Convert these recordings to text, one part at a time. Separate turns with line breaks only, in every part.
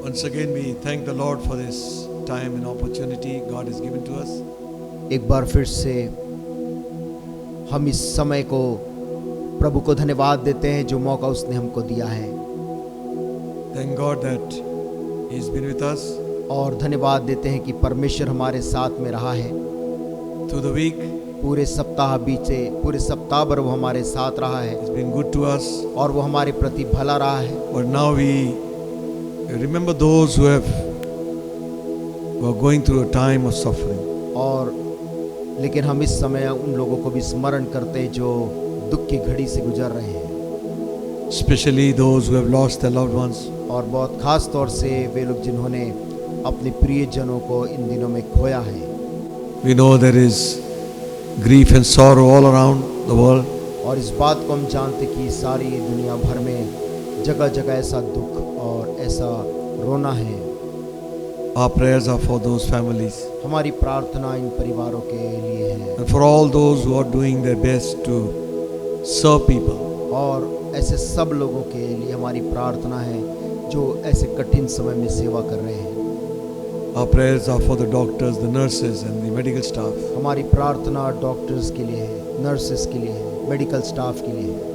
Once again we thank the Lord for this time and opportunity God has given to us.
एक बार फिर से हम इस समय को प्रभु को धन्यवाद देते हैं जो मौका उसने हमको दिया है।
Thank God that He has been with us
और धन्यवाद देते हैं कि परमेश्वर हमारे साथ में रहा है।
through the week.
पूरे सप्ताह बीते, पूरे सप्ताह भर वो हमारे साथ रहा है
He's been good to us.
और वो हमारे प्रति भला रहा है।
But now we remember those who are going through a time of suffering.
और लेकिन हम इस समय उन लोगों को भी स्मरण करते हैं जो दुख की घड़ी से गुजर रहे हैं,
Especially those who have lost their loved ones.
और बहुत खास तौर से वे लोग जिन्होंने अपने प्रियजनों को इन दिनों में खोया है।
We know there is grief and sorrow all around the world.
और इस बात को हम जानते कि सारी दुनिया भर में जगह जगह ऐसा दुख और ऐसा रोना है।
Our prayers are for those families
हमारी प्रार्थना इन परिवारों के लिए है
and for all those who are doing their best to serve people.
और ऐसे सब लोगों के लिए हमारी प्रार्थना है जो ऐसे कठिन समय में सेवा कर रहे हैं।
Our prayers are for the doctors, the nurses and the medical staff.
हमारी प्रार्थना डॉक्टर्स के लिए है, नर्सेस के लिए है, मेडिकल स्टाफ के लिए है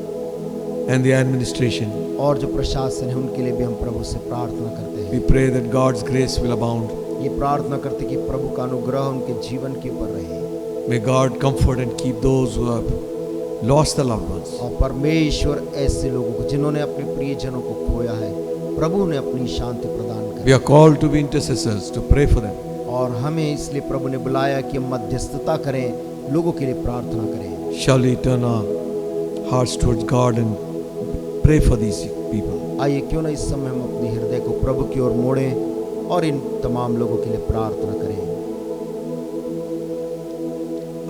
And the administration.
और जो प्रशासन है उनके लिए भी हम प्रभु से प्रार्थना करते
We
हैं।
pray that God's grace will abound.
ये प्रार्थना करते कि प्रभु का अनुग्रह उनके जीवन के ऊपर रहे।
May God comfort and keep those who have lost their loved ones.
और परमेश्वर ऐसे लोगों को जिन्होंने अपने प्रियजनों को खोया है, प्रभु ने अपनी शांति प्रदान
We
कर।
are called to be intercessors, to pray for them.
और हमें इसलिए प्रभु ने बुलाया कि हम मध्यस्थता करें, लोगों के लिए प्रार्थना करें।
Shall we turn our hearts towards God and pray for these people?
आइए क्यों ना इस समय हम अपने हृदय को प्रभु की ओर मोड़ें और इन तमाम लोगों के लिए प्रार्थना करें।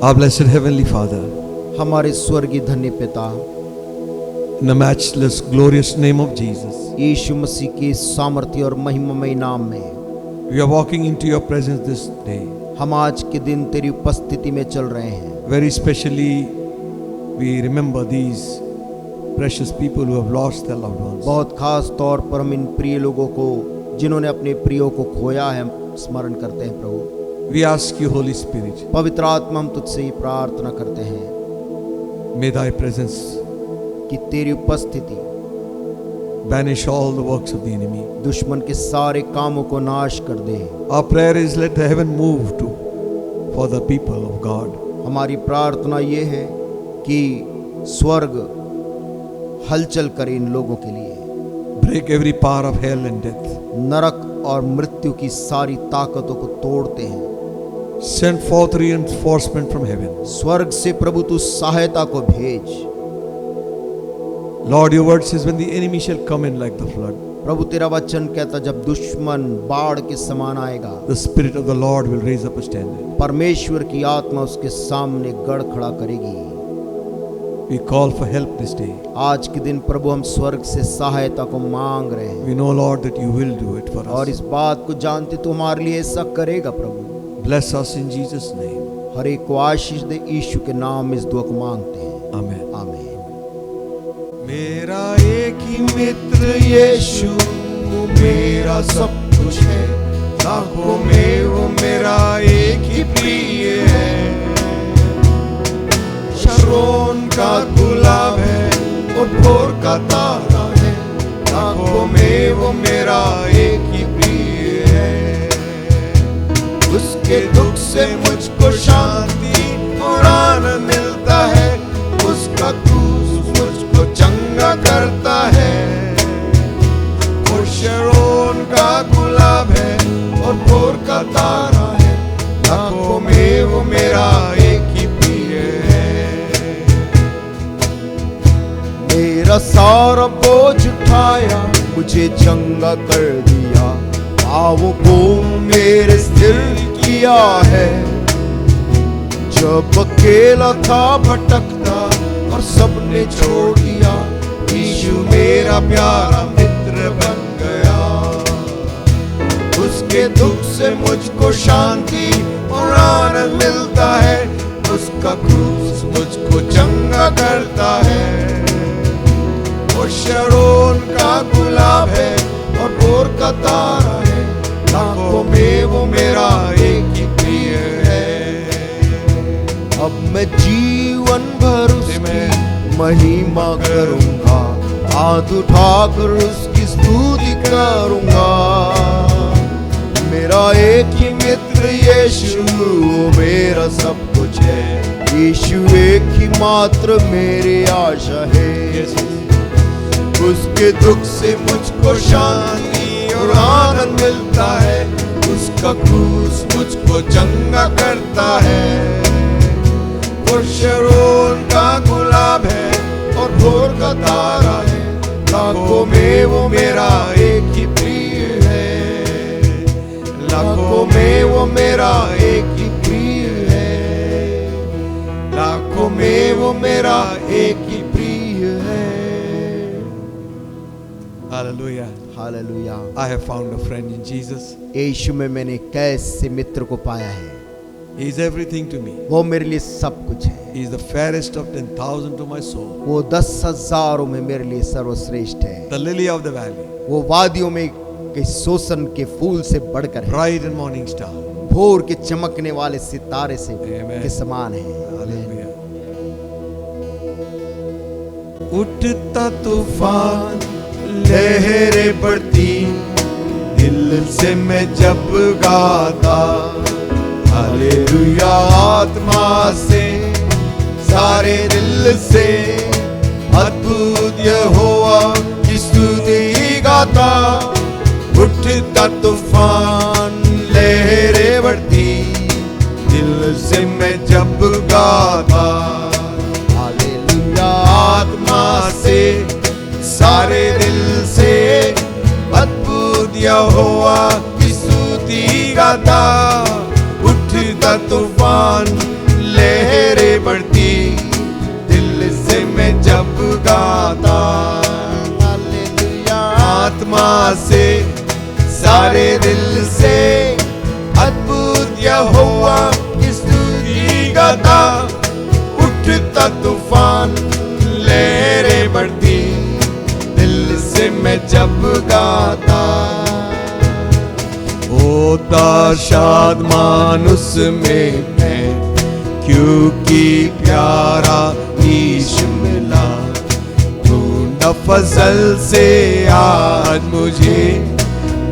Our blessed Heavenly Father,
हमारे स्वर्गीय धन्य पिता,
in the matchless, glorious name of Jesus,
यीशु मसीह के सामर्थ्य और महिमामय नाम में
we are walking into your presence this day.
हम आज के दिन तेरी उपस्थिति में चल रहे हैं।
Very specially, we remember these precious people who have lost their loved ones.
बहुत खास तौर पर हम इन प्रिय लोगों को जिन्होंने अपने प्रियो को खोया है हम स्मरण करते हैं। प्रभु
We ask you, Holy Spirit,
पवित्र आत्मा, हम तुझसे ही प्रार्थना करते हैं
may thy presence
कि तेरी उपस्थिति
banish all the works of the enemy.
दुश्मन के सारे कामों को नाश कर दे।
Our prayer is let the heaven move to for the people of God.
हमारी प्रार्थना ये है कि स्वर्ग हलचल करे इन लोगों के लिए।
Break every power of hell and death.
नरक और मृत्यु की सारी ताकतों को तोड़ते हैं।
Send forth reinforcement from heaven.
स्वर्ग से प्रभु तू सहायता को भेज।
Lord, your word says when the enemy shall come in like the flood,
प्रभु तेरा वचन कहता जब दुश्मन बाढ़ के समान आएगा,
the Spirit of the Lord will raise up a standard.
परमेश्वर की आत्मा उसके सामने गढ़ खड़ा करेगी।
We call for help this day.
आज के दिन प्रभु हम स्वर्ग से सहायता को मांग रहे हैं
We know, Lord, that you will do it for
और
us.
इस बात को जानते तो हमारे लिए ऐसा करेगा। प्रभु
Bless us in Jesus' name.
हर एक को आशीष दे, यीशु के नाम में इस दुआ को मांगते हैं,
Amen.
आमीन।
मेरा एक ही मित्र यीशु, मेरा सब कुछ है, लाखों में वो मेरा एक ही प्रिय है। शरोन का गुलाब है और भोर का तारा है, लाखों में वो मेरा एक ही प्रिय है। उसके दुख से मुझको शांति और आनंद मिलता है, उसका क्रूस मुझको चंगा करता है। वो शरोन का गुलाब है और भोर का तारा है, लाखों में वो मेरा एक ही प्रिय है।
मेरा सारा बोझ उठाया, मुझे चंगा कर दिया, पाँवों को मेरे स्थिर किया है। जब अकेला था भटकता और सबने छोड़ दिया, यीशु मेरा प्यारा मित्र बन गया। उसके दुख से मुझको शांति और आनंद मिलता है, उसका क्रूस मुझको चंगा करता है। वो शरोन का गुलाब है और भोर का तारा
वो मेरा एक ही प्रिय है।
अब मैं जीवन भर उसकी महिमा करूंगा, हाथ उठाकर उसकी स्तुति करूंगा। मेरा एक ही मित्र यीशु, वो मेरा सब कुछ है। यीशु एक ही मात्र मेरी आशा है। उसके दुख से मुझको शांति और आनंद मिलता है। उसका क्रूस मुझको चंगा करता है। वो शरोन का गुलाब है और भोर का तारा है। लाखों में वो मेरा एक ही प्रिय है। लाखों में वो मेरा एक ही प्रिय है। लाखों में वो मेरा एक ही प्रिय है।
Hallelujah.
Hallelujah.
I have found a friend in Jesus.
यीशु में मैंने कैसे मित्र को पाया है।
He is everything to me.
वो मेरे लिए सब कुछ है।
He is the fairest of 10,000 to my soul.
वो 10,000 में मेरे लिए सर्वश्रेष्ठ है।
The lily of the valley.
वो वादियों में के शोषण के फूल से बढ़कर है।
Bright and morning star.
भोर के चमकने वाले सितारे से
Amen.
के समान है।
Hallelujah. उठता तूफान लहरें बढ़ती, दिल से मैं जब गाता हालेलुया। आत्मा से सारे दिल से अद्भुत यहोवा की स्तुति गाता। उठता तूफान लहरें बढ़ती, दिल से मैं जब गाता हालेलुया। आत्मा से सारे दिल से अद्भुत यहोवा की स्तुति गाता। उठता तूफान लहरें बढ़ती, दिल से मैं जब गाता हालेलुया। आत्मा से सारे दिल से अद्भुत यहोवा की स्तुति गाता। उठता तूफान लहरें बढ़ती, दिल से मैं जब गाता। होता शादमान उसमें मैं, क्योंकि प्यारा यीशु मिला। ढूंढा फजल से आज मुझे,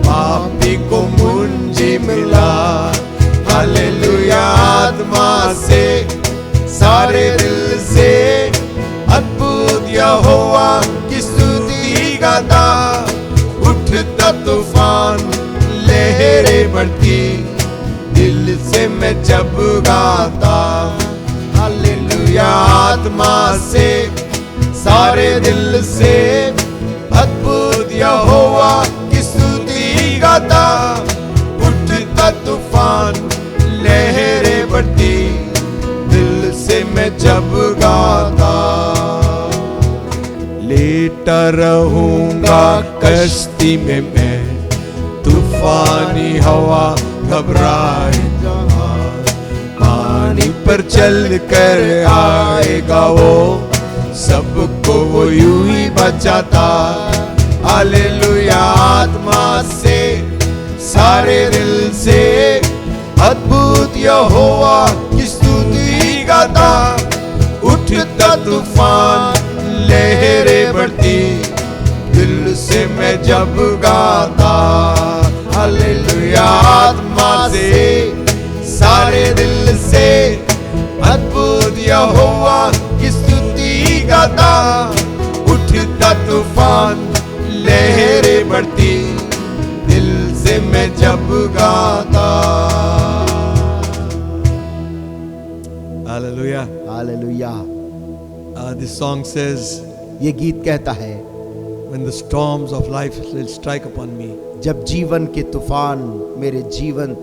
पापी को मुंजी मिला। हालेलुया। आत्मा से सारे दिल से अद्भुत यहोवा की स्तुति गाता। उठता तूफान लहरें बढ़ती, दिल से मैं जब गाता हालेलुया। आत्मा से सारे दिल से अद्भुत यहोवा की स्तुति गाता। उठता तूफान लहरें बढ़ती, दिल से मैं जब गाता। लेटा रहूंगा कश्ती में मैं, तूफानी हवा घबराए जहां। पानी पर चल कर आएगा वो, सबको वो यूं ही बचाता। हालेलुया। आत्मा से सारे दिल से अद्भुत यहोवा की स्तुति गाता। उठता तूफान लहरें बढ़ती, दिल से मैं जब गाता हालेलुया। आत्मा से सारे दिल से अद्भुत यहोवा की स्तुति गाता। उठता तूफान लहरें बढ़ती, दिल से मैं जब गाता। Hallelujah.
Hallelujah.
This song says,
ये गीत कहता है,
when the storms of life will strike upon me,
जब जीवन के तूफान मेरे जीवन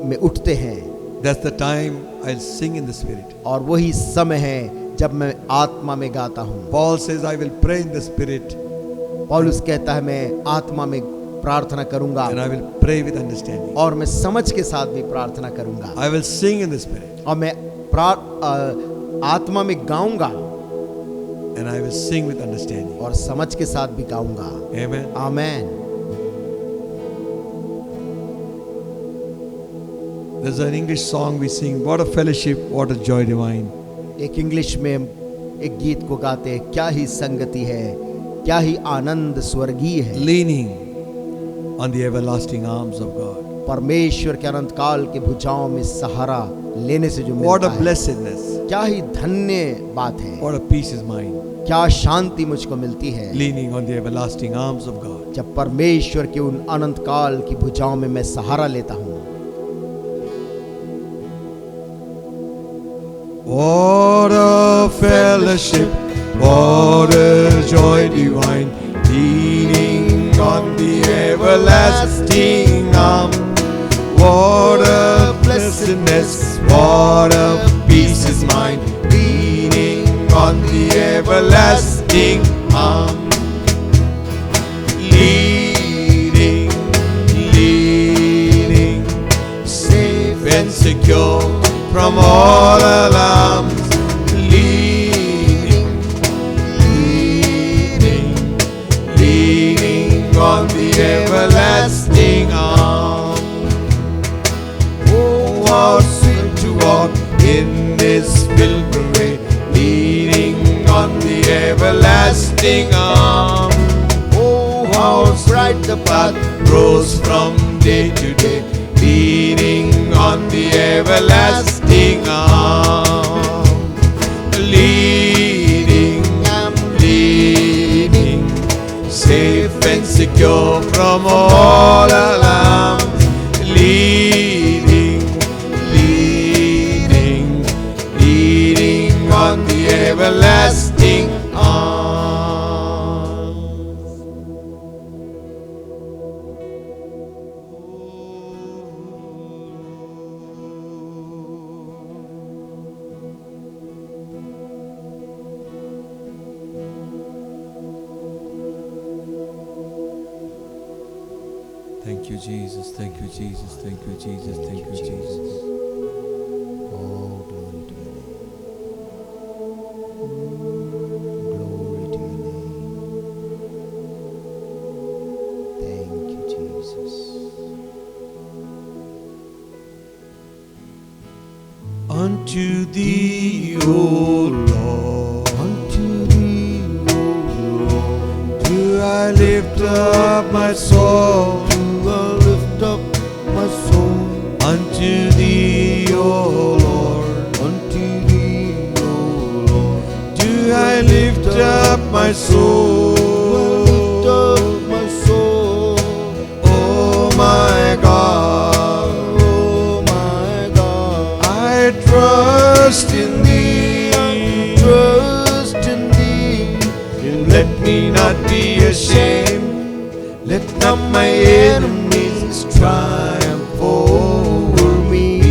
में उठते हैं,
that's the time I'll sing in the spirit.
और वही समय है जब मैं आत्मा में गाता हूँ।
Paul says, I will pray in the spirit
पौलुस कहता है, मैं आत्मा में प्रार्थना करूंगा
and I will pray with understanding.
और मैं समझ के साथ भी प्रार्थना करूंगा,
I will sing in the spirit
और मैं आत्मा में गाऊंगा
and I will sing with understanding.
और समझ के साथ भी गाऊंगा।
Amen.
Amen.
There's an English song we sing, what a fellowship, what a joy divine.
एक इंग्लिश में एक गीत को गाते हैं, क्या ही संगति है, क्या ही आनंद स्वर्गीय है,
Leaning on the everlasting arms of God.
परमेश्वर के अनंत काल के भुजाओं में सहारा लेने से जो
What
मिलता
a
है,
blessedness.
क्या ही धन्य बात है,
What a peace is mine.
क्या शांति मुझको मिलती है
Leaning on the everlasting arms of God.
जब परमेश्वर के उन अनंत काल की भुजाओं में मैं सहारा लेता हूँ।
What a fellowship, what a joy divine, leaning on the everlasting arm. What a blessedness, what a peace is mine, leaning on the everlasting arm. Leading, leading, safe and secure from all alarms. Leading, leading, leading on the everlasting arm. Oh, how sweet to walk in this pilgrim way, leading on the everlasting arm. Oh, how bright the path grows from day to day, leading on the everlasting arm. Leading, leading, safe and secure from all alarms. Leading, leading, leading on the everlasting arms. Thank you, Jesus. Thank you, Jesus. Thank you, Jesus. Thank you, Jesus.
Oh, glory to your name. Glory to your name. Thank you, Jesus.
Unto thee, O Lord,
Unto thee, O Lord,
do I lift up my soul.
do I lift up my soul.
Unto thee, O Lord,
Unto thee, O Lord,
do I lift up my soul.
lift up my soul.
Oh my God,
Oh my God,
I trust in thee.
trust in thee.
Let me not be ashamed. Let not my enemies triumph over me.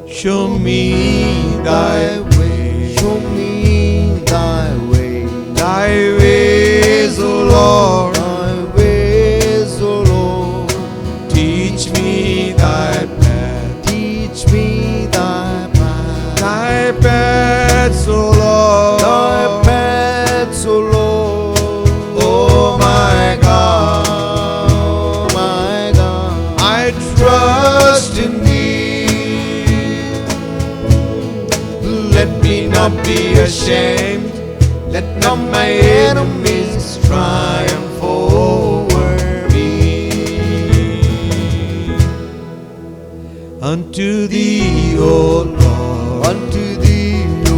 Show me thy way.
Show me thy way.
Thy ways, O Lord.
Thy ways, O Lord.
Teach me thy path.
Teach me thy path.
Thy paths, O Lord.
Thy paths, O Lord.
Oh my God,
Oh my God,
I trust in thee. Let me not be ashamed. Let not my enemies triumph over me. Unto thee, O Lord,
unto thee, O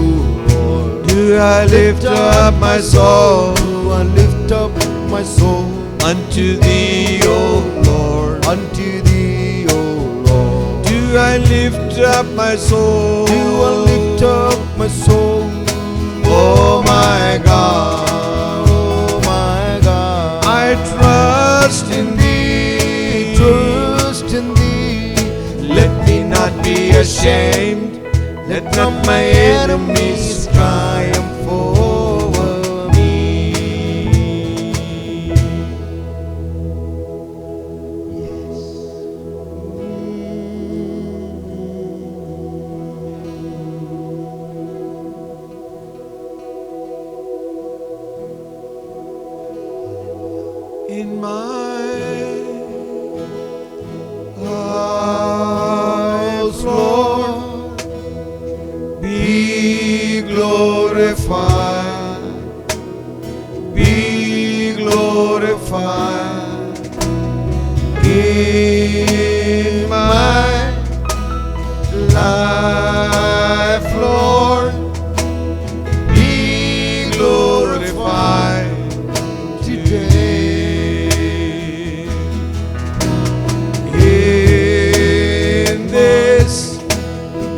Lord,
do I lift up my soul.
do I lift up my soul.
Unto thee, O Lord,
Unto thee, O Lord,
do I lift up my soul.
do I lift up my soul.
Oh my God,
Oh my God,
I trust in thee.
trust in thee.
Let me not be ashamed. Let not my enemies triumph over me. In my life, Lord, be glorified today. In this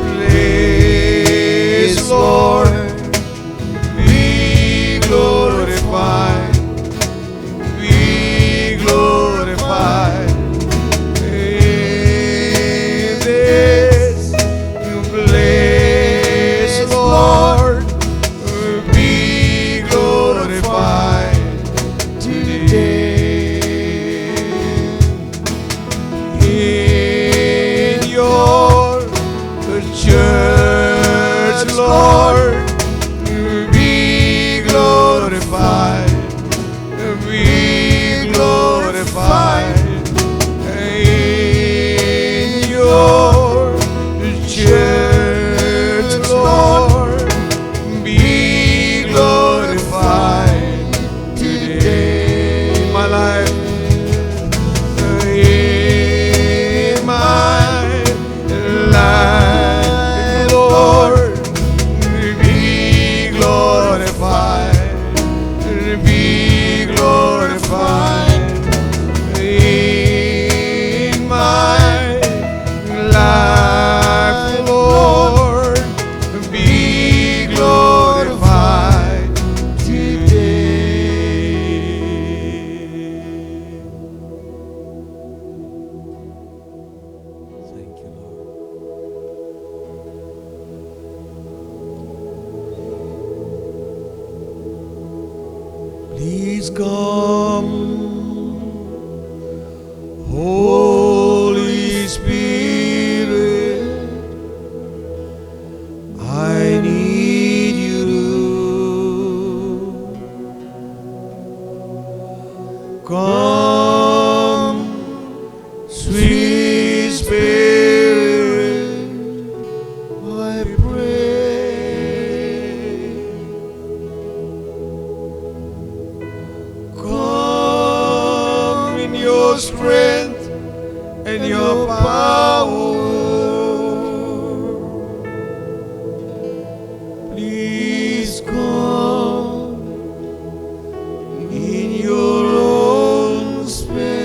place, Lord, be glorified, be glorified. In this place, Lord, be glorified today. In your church, Lord, be glorified, be glorified. In your church, Lord, be glorified today. In my life, in my life, Lord, be glorified, be glorified. In my life, Lord, be glorified today. Thank you, Lord. Please come, Holy Spirit, I need you to come, sweet Spirit, I pray. Come in your strength and your power. Please come in your own special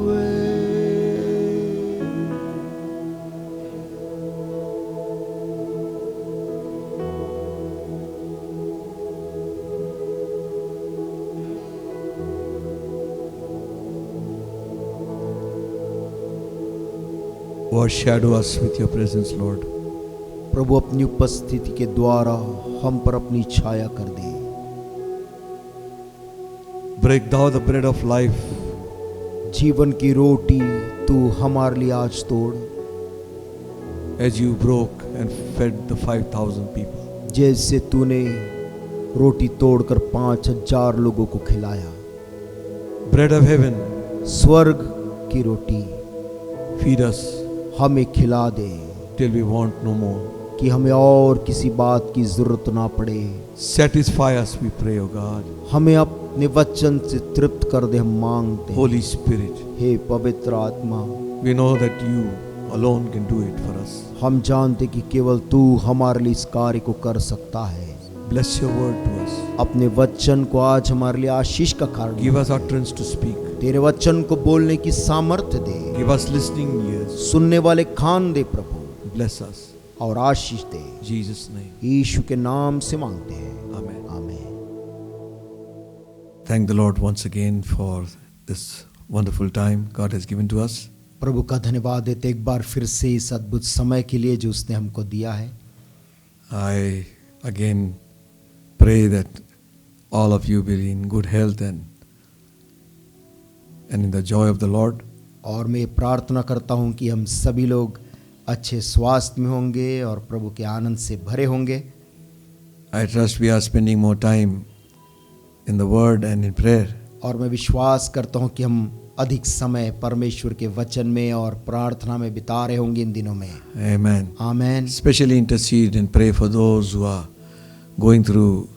way. Overshadow us with your presence, Lord.
प्रभु अपनी उपस्थिति के द्वारा हम पर अपनी छाया कर दे।
Break thou the bread of life,
जीवन की रोटी तू हमारे लिए आज तोड़,
as you broke and fed the 5,000 people.
जैसे तूने रोटी तोड़कर 5,000 लोगों को खिलाया।
Bread of heaven,
स्वर्ग की रोटी
feed us
हमें खिला दे
till we want no more.
कि हमें और किसी बात की जरूरत ना पड़े।
Satisfy us, we pray, O God.
हमें अपने वचन से तृप्त कर दे, हम मांगते हैं।
Holy Spirit,
हे पवित्र आत्मा,
we know that you alone can do it for us.
हम जानते कि केवल तू हमारे लिए इस कार्य को कर सकता है।
Bless your word to us.
अपने वचन को आज हमारे लिए आशीष का कारण
Give us utterance to speak.
तेरे वचन को बोलने की सामर्थ्य दे।
Give us listening ears.
सुनने वाले कान दे प्रभु,
Bless us.
और आशीष दे।
In Jesus' name.
यीशु के नाम से मांगते हैं,
Amen.
आमीन।
Thank the Lord once again for this wonderful time God has given to us.
प्रभु का धन्यवाद देते एक बार फिर से इस अद्भुत समय के लिए जो उसने हमको दिया है।
I again pray that all of you be in good health and in the joy of the Lord.
और मैं प्रार्थना करता हूं कि हम सभी लोग अच्छे स्वास्थ्य में होंगे और प्रभु के आनंद से भरे होंगे।
I trust we are spending more time in the Word and in prayer.
और मैं विश्वास करता हूं कि हम अधिक समय परमेश्वर के वचन में और प्रार्थना में बिता रहे होंगे इन दिनों में।
Amen.
Amen.
Especially intercede and pray for those who are going through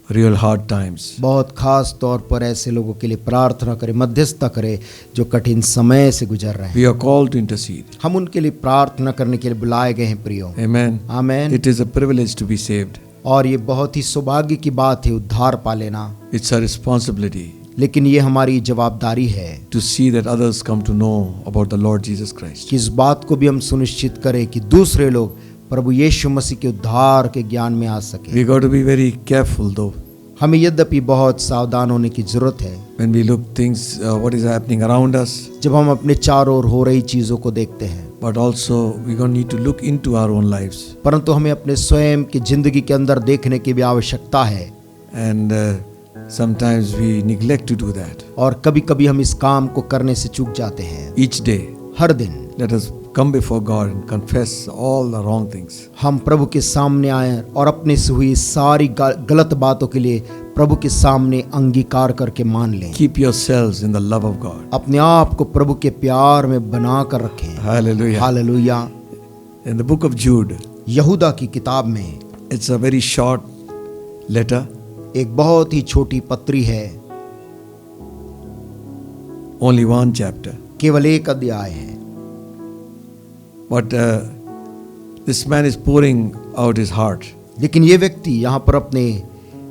real hard times.
बहुत खास तौर पर ऐसे लोगों के लिए प्रार्थना करें, मध्यस्थता करें जो कठिन समय से गुजर रहे हैं।
We are called to intercede.
हम उनके लिए प्रार्थना करने के लिए बुलाए गए हैं प्रियो।
Amen.
Amen.
It is a privilege to be saved.
और ये बहुत ही सौभाग्य की बात है उद्धार पा लेना,
It's a responsibility
लेकिन ये हमारी जवाबदारी है
to see that others come to know about the Lord Jesus Christ.
कि इस बात को भी हम सुनिश्चित करें कि दूसरे लोग प्रभु यीशु मसीह के उद्धार के ज्ञान में आ सके।
We got to be very careful though
हमें यद्यपि बहुत सावधान होने की जरूरत है
when we look things what is happening around us,
जब हम अपने चारों ओर हो रही चीजों को देखते हैं,
but also we going to need to look into our own lives.
परंतु हमें अपने स्वयं की जिंदगी के अंदर देखने की भी आवश्यकता है।
And sometimes we neglect to do that.
और कभी कभी हम इस काम को करने से चूक जाते हैं।
Each day
हर दिन
let us come before God and confess all the wrong things.
हम प्रभु के सामने आए और अपने से हुई सारी गलत बातों के लिए प्रभु के सामने अंगीकार करके मान लें।
Keep yourselves in the love of God.
अपने आप को प्रभु के प्यार में बना कर रखें।
Hallelujah.
Hallelujah.
In the book of Jude,
यहूदा की किताब में
it's a very short letter,
एक बहुत ही छोटी पत्री है,
only one chapter.
केवल एक अध्याय है,
But this man is pouring out his heart
लेकिन ये व्यक्ति यहाँ पर अपने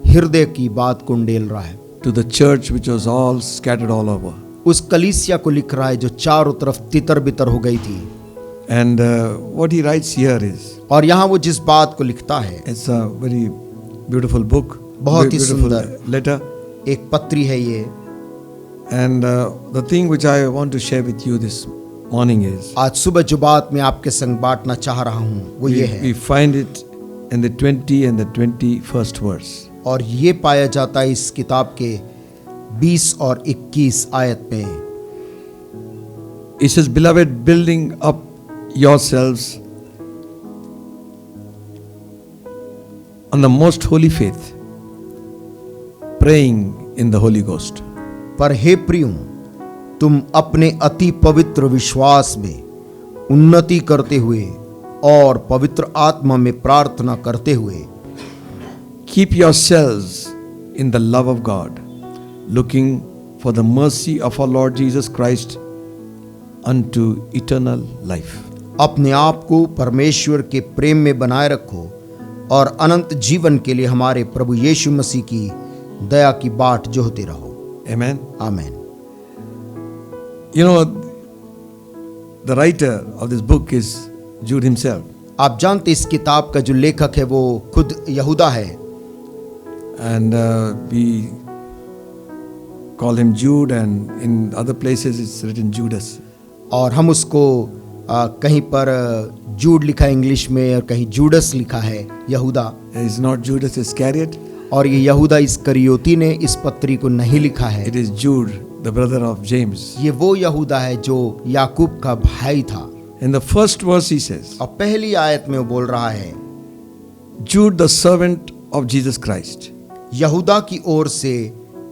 हृदय की बात को उंडेल रहा है।
to the church which was all scattered all over.
उस कलीसिया को लिख रहा है जो चारों तरफ तितर बितर हो गई थी।
And what he writes here is,
और यहाँ वो जिस बात को लिखता है,
it's a very beautiful book,
बहुत ही
beautiful
सुंदर
letter.
एक पत्री है ये।
And the thing which I want to share with you this morning is,
आज सुबह जो बात मैं आपके संग बांटना चाह रहा हूँ वो ये है,
we find it in the 20 and the 21st verse.
और ये पाया जाता है इस किताब के 20 और 21 आयत में।
It says, beloved, building up yourselves on the most holy faith, praying in the Holy Ghost.
पर हे प्रियों, तुम अपने अति पवित्र विश्वास में उन्नति करते हुए और पवित्र आत्मा में प्रार्थना करते हुए
Keep yourselves in the love of God, looking for the mercy of our Lord Jesus Christ unto eternal life.
अपने आप को परमेश्वर के प्रेम में बनाए रखो और अनंत जीवन के लिए हमारे प्रभु यीशु मसीह की दया की बाट जोहते रहो।
Amen.
आमीन।
You know, the writer of this book is Jude himself.
आप जानते इस किताब का जो लेखक है वो खुद यहूदा है।
And we call him Jude, and in other places it's written Judas.
और हम उसको कहीं पर जूड लिखा है इंग्लिश में और कहीं जूडस लिखा है, यहूदा।
It's not Judas Iscariot.
और ये यहूदा इस्करियोती ने इस पत्री को नहीं लिखा है।
It is Jude, the brother of James.
ये वो यहूदा है जो याकूब का भाई था।
In the first verse he says,
और पहली आयत में वो बोल रहा है,
Jude, the servant of Jesus Christ,
यहूदा की ओर से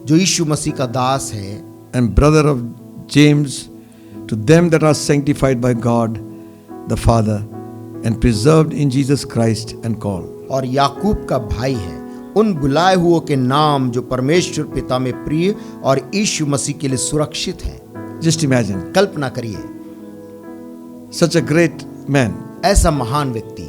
जो यीशु मसीह का दास है,
and brother of James, to them that are sanctified by God the Father and preserved in Jesus Christ and called.
और याकूब का भाई है उन बुलाए हुओं के नाम जो परमेश्वर पिता में प्रिय और यीशु मसीह के लिए सुरक्षित हैं।
Just imagine,
कल्पना करिए,
such a great man,
ऐसा महान व्यक्ति,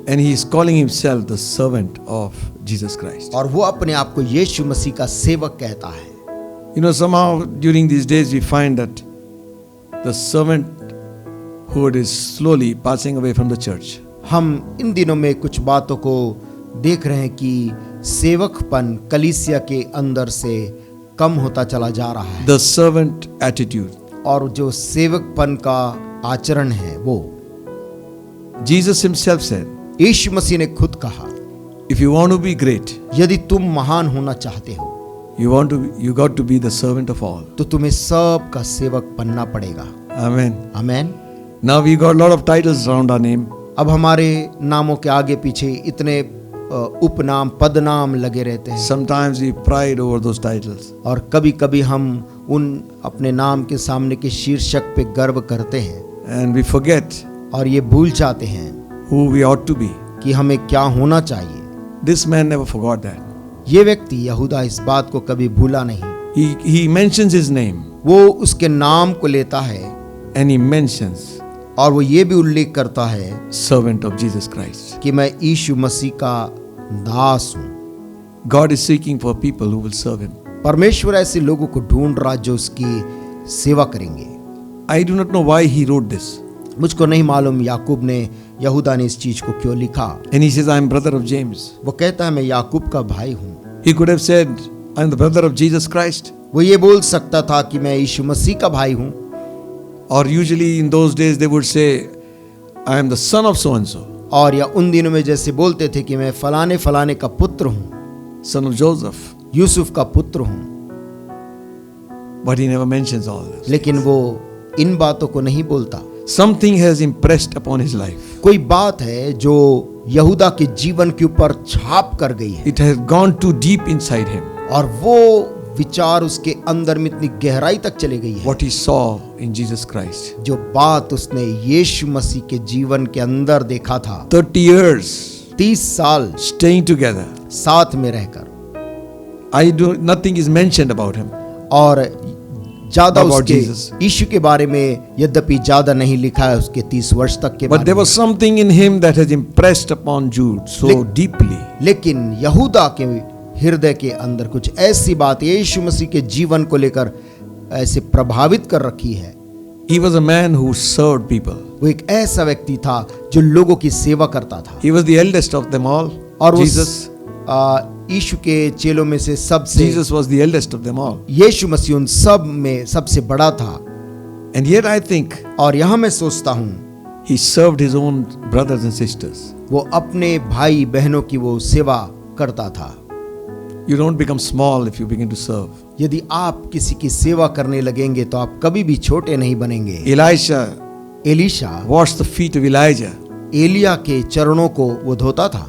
and he is calling himself the servant of Jesus Christ.
और वो अपने आप को यीशु मसीह का सेवक कहता है।
You know, somehow during these days we find that the servanthood is slowly passing away from the church.
हम इन दिनों में कुछ बातों को देख रहे हैं कि सेवकपन कलीसिया के अंदर से कम होता चला जा रहा है।
The servant attitude.
और जो सेवकपन का आचरण है वो,
Jesus himself said,
यीशु मसीह ने खुद कहा,
if you want to be great,
यदि तुम महान होना चाहते हो
you got to be the servant of all.
तो तुम्हें सब का सेवक बनना पड़ेगा।
Amen.
आमीन।
Now we got a lot of titles around our name.
अब हमारे नामों के आगे पीछे इतने उपनाम पदनाम लगे रहते हैं।
Sometimes we pride over those titles.
और कभी कभी हम उन अपने नाम के सामने के शीर्षक पे गर्व करते हैं
And we forget
और ये भूल जाते हैं
who we ought to be.
कि हमें क्या होना चाहिए।
This man never forgot that.
ये व्यक्ति यहूदा इस बात को कभी भूला नहीं।
He mentions his name
वो उसके नाम को लेता है
and he mentions
और वो ये भी उल्लेख करता है
servant of Jesus Christ.
कि मैं यीशु मसीह का दास हूँ।
God is seeking for people who will serve him.
परमेश्वर ऐसे लोगों को ढूंढ रहा जो उसकी सेवा करेंगे।
I do not know why he wrote this.
मुझको नहीं मालूम याकूब ने यहूदा ने इस चीज को क्यों लिखा।
And he says, I am brother of James.
वो कहता है मैं याकूब का भाई हूँ।
He could have said, I am the brother of Jesus Christ.
वो ये बोल सकता था कि मैं यीशु मसीह का भाई हूँ।
Or usually in those days they would say, I am the son of so and so.
और या उन दिनों में जैसे बोलते थे कि मैं फलाने फलाने का पुत्र हूँ,
Son of Joseph.
यूसुफ का पुत्र हूँ।
But he never mentions all this.
लेकिन वो इन बातों को नहीं बोलता।
Something has impressed upon his life.
कोई बात है जो यहूदा के जीवन के ऊपर छाप कर गई है
It has gone too deep inside him.
और वो विचार उसके अंदर में इतनी गहराई तक चली गई है।
What he saw in Jesus Christ.
जो बात उसने यीशु मसीह के जीवन के अंदर देखा था,
30 years
30 साल
staying together.
साथ में रहकर,
Nothing is mentioned about him.
और ज्यादा
About
उसके
Jesus.
यीशु के बारे में यद्यपि ज्यादा नहीं लिखा है उसके 30 वर्ष तक के
But
बारे
there
में,
was something in him that has impressed upon Jude so
Lik-
deeply.
लेकिन यहूदा के हृदय के अंदर कुछ ऐसी बात यीशु मसीह के जीवन को लेकर ऐसे प्रभावित कर रखी है।
He was a man who served people.
वो एक ऐसा व्यक्ति था जो लोगों की सेवा करता था।
He was the eldest of them all.
और
Jesus.
यीशु के चेलों में से सबसे
Jesus was the eldest of them all.
यीशु मसीह उन सब में सबसे बड़ा था।
And yet I think
और यहाँ मैं सोचता हूँ
he served his own brothers and sisters.
वो अपने भाई बहनों की वो सेवा करता था।
You don't become small if you begin to serve.
यदि आप किसी की सेवा करने लगेंगे तो आप कभी भी छोटे नहीं बनेंगे।
Elisha
Elisha
washed the feet of Elijah.
एलिया के चरणों को वो धोता था